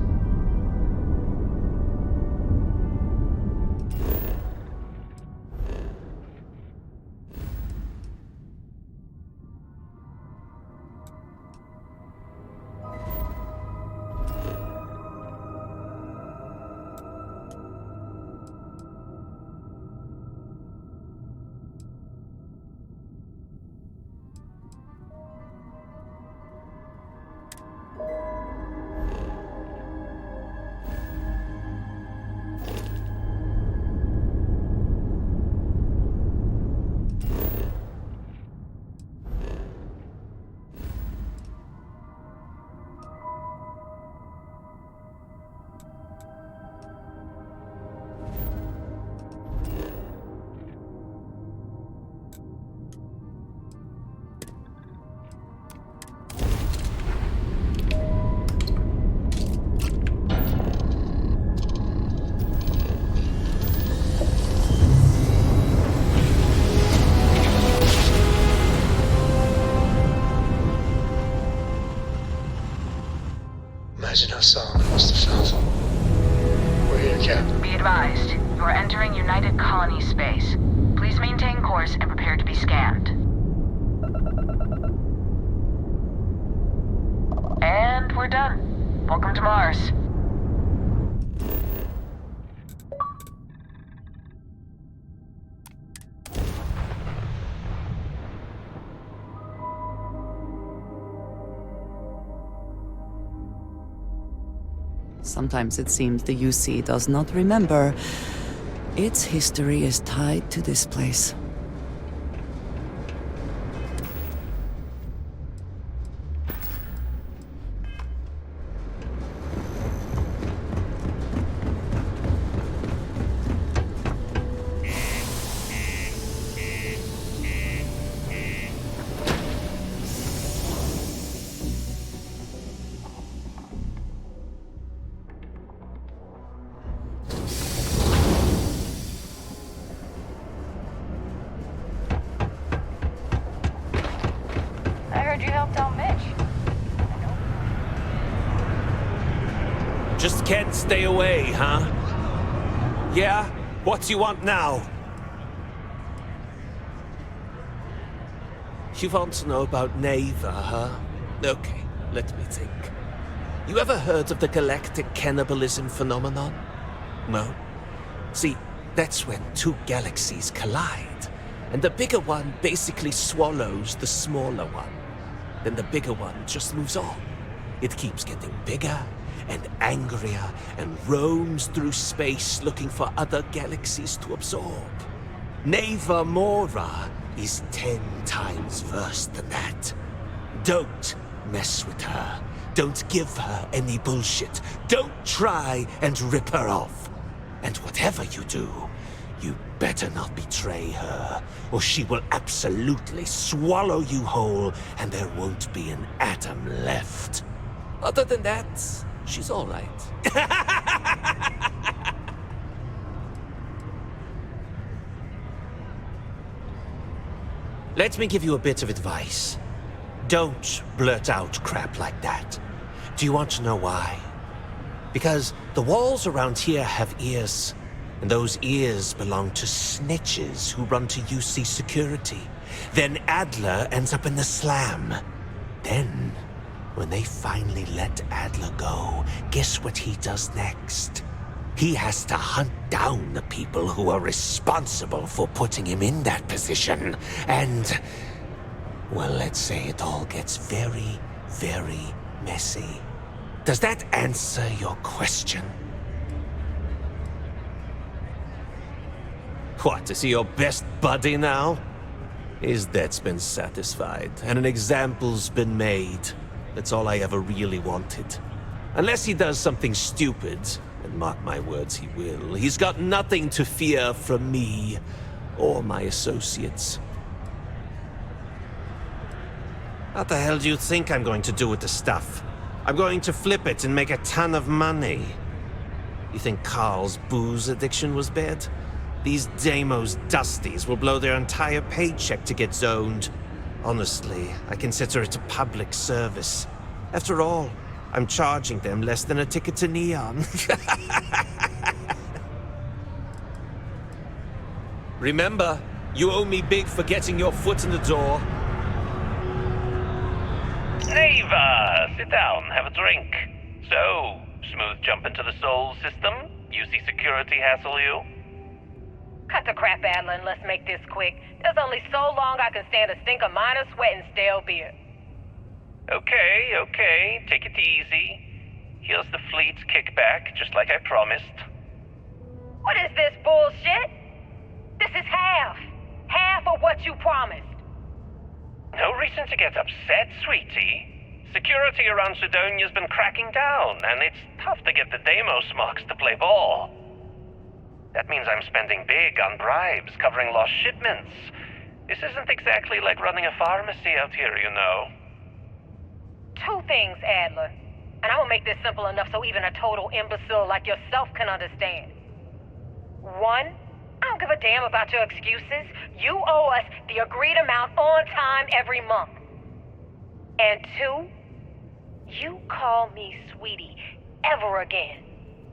Imagine how Solomon must have felt. We're here, Captain. Be advised, you are entering United Colony space. Please maintain course and prepare to be scanned. And we're done. Welcome to Mars. Sometimes it seems the UC does not remember. Its history is tied to this place. Just can't stay away, huh? Yeah? What do you want now? You want to know about Neva, huh? Okay, let me think. You ever heard of the galactic cannibalism phenomenon? No? See, that's when two galaxies collide, and the bigger one basically swallows the smaller one. Then the bigger one just moves on. It keeps getting bigger and angrier and roams through space looking for other galaxies to absorb. Neva Mora is 10 times worse than that. Don't mess with her. Don't give her any bullshit. Don't try and rip her off. And whatever you do, you better not betray her, or she will absolutely swallow you whole and there won't be an atom left. Other than that, she's all right. Let me give you a bit of advice. Don't blurt out crap like that. Do you want to know why? Because the walls around here have ears, and those ears belong to snitches who run to UC security. Then Adler ends up in the slam. Then, when they finally let Adler go, guess what he does next? He has to hunt down the people who are responsible for putting him in that position. And, well, let's say it all gets very, very messy. Does that answer your question? What, is he your best buddy now? His debt's been satisfied, and an example's been made. That's all I ever really wanted. Unless he does something stupid, and mark my words, he will, he's got nothing to fear from me or my associates. What the hell do you think I'm going to do with the stuff? I'm going to flip it and make a ton of money. You think Carl's booze addiction was bad? These Deimos dusties will blow their entire paycheck to get zoned. Honestly, I consider it a public service. After all, I'm charging them less than a ticket to Neon. Remember, you owe me big for getting your foot in the door. Ava, sit down, have a drink. So, smooth jump into the Soul system? UC security hassle you? Cut the crap, Adler, and let's make this quick. There's only so long I can stand a stink of minor sweat and stale beer. Okay, take it easy. Here's the fleet's kickback, just like I promised. What is this bullshit? This is half of what you promised. No reason to get upset, sweetie. Security around Sidonia's been cracking down, and it's tough to get the Deimos marks to play ball. That means I'm spending big on bribes, covering lost shipments. This isn't exactly like running a pharmacy out here, you know. Two things, Adler. And I'm gonna make this simple enough so even a total imbecile like yourself can understand. One, I don't give a damn about your excuses. You owe us the agreed amount on time every month. And two, you call me sweetie ever again,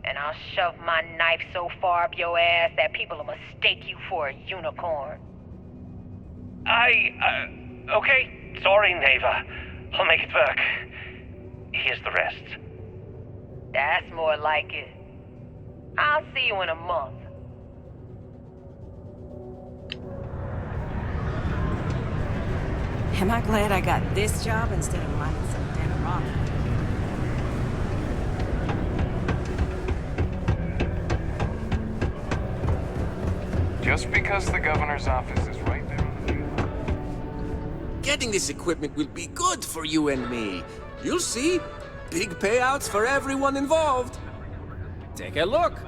and I'll shove my knife so far up your ass that people will mistake you for a unicorn. Okay, sorry, Neva. I'll make it work. Here's the rest. That's more like it. I'll see you in a month. Am I glad I got this job instead of mining some damn rock? Just because the governor's office is right there on the field. Getting this equipment will be good for you and me. You'll see. Big payouts for everyone involved. Take a look.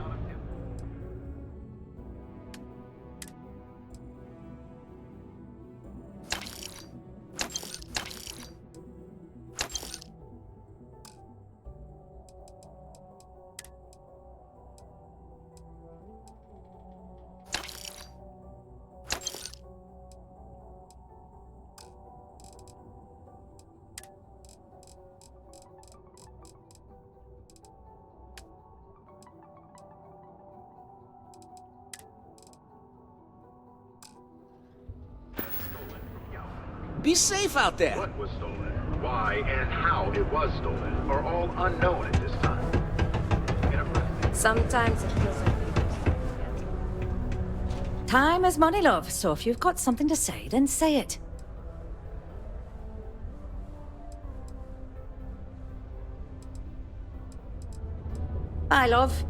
Be safe out there. What was stolen, why and how it was stolen are all unknown at this time. Sometimes it feels like time is money, love. So if you've got something to say, then say it. Bye, love.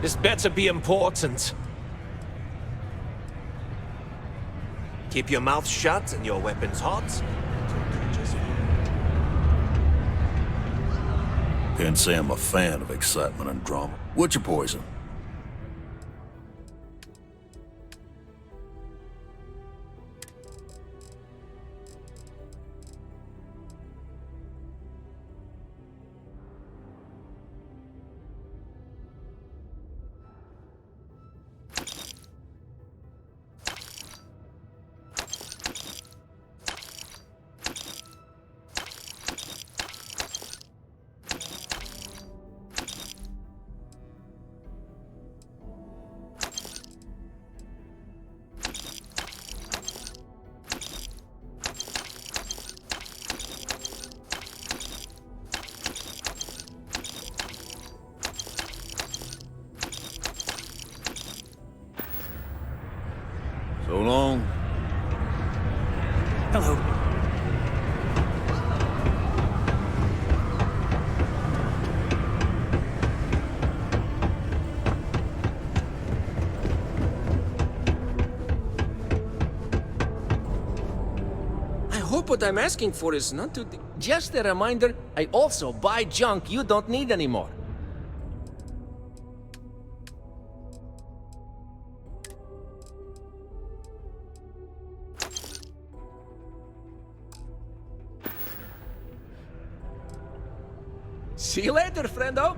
This better be important. Keep your mouth shut and your weapons hot. Can't say I'm a fan of excitement and drama. What's your poison? So long. Hello. I hope what I'm asking for is not to... Just a reminder, I also buy junk you don't need anymore. See you later, friendo.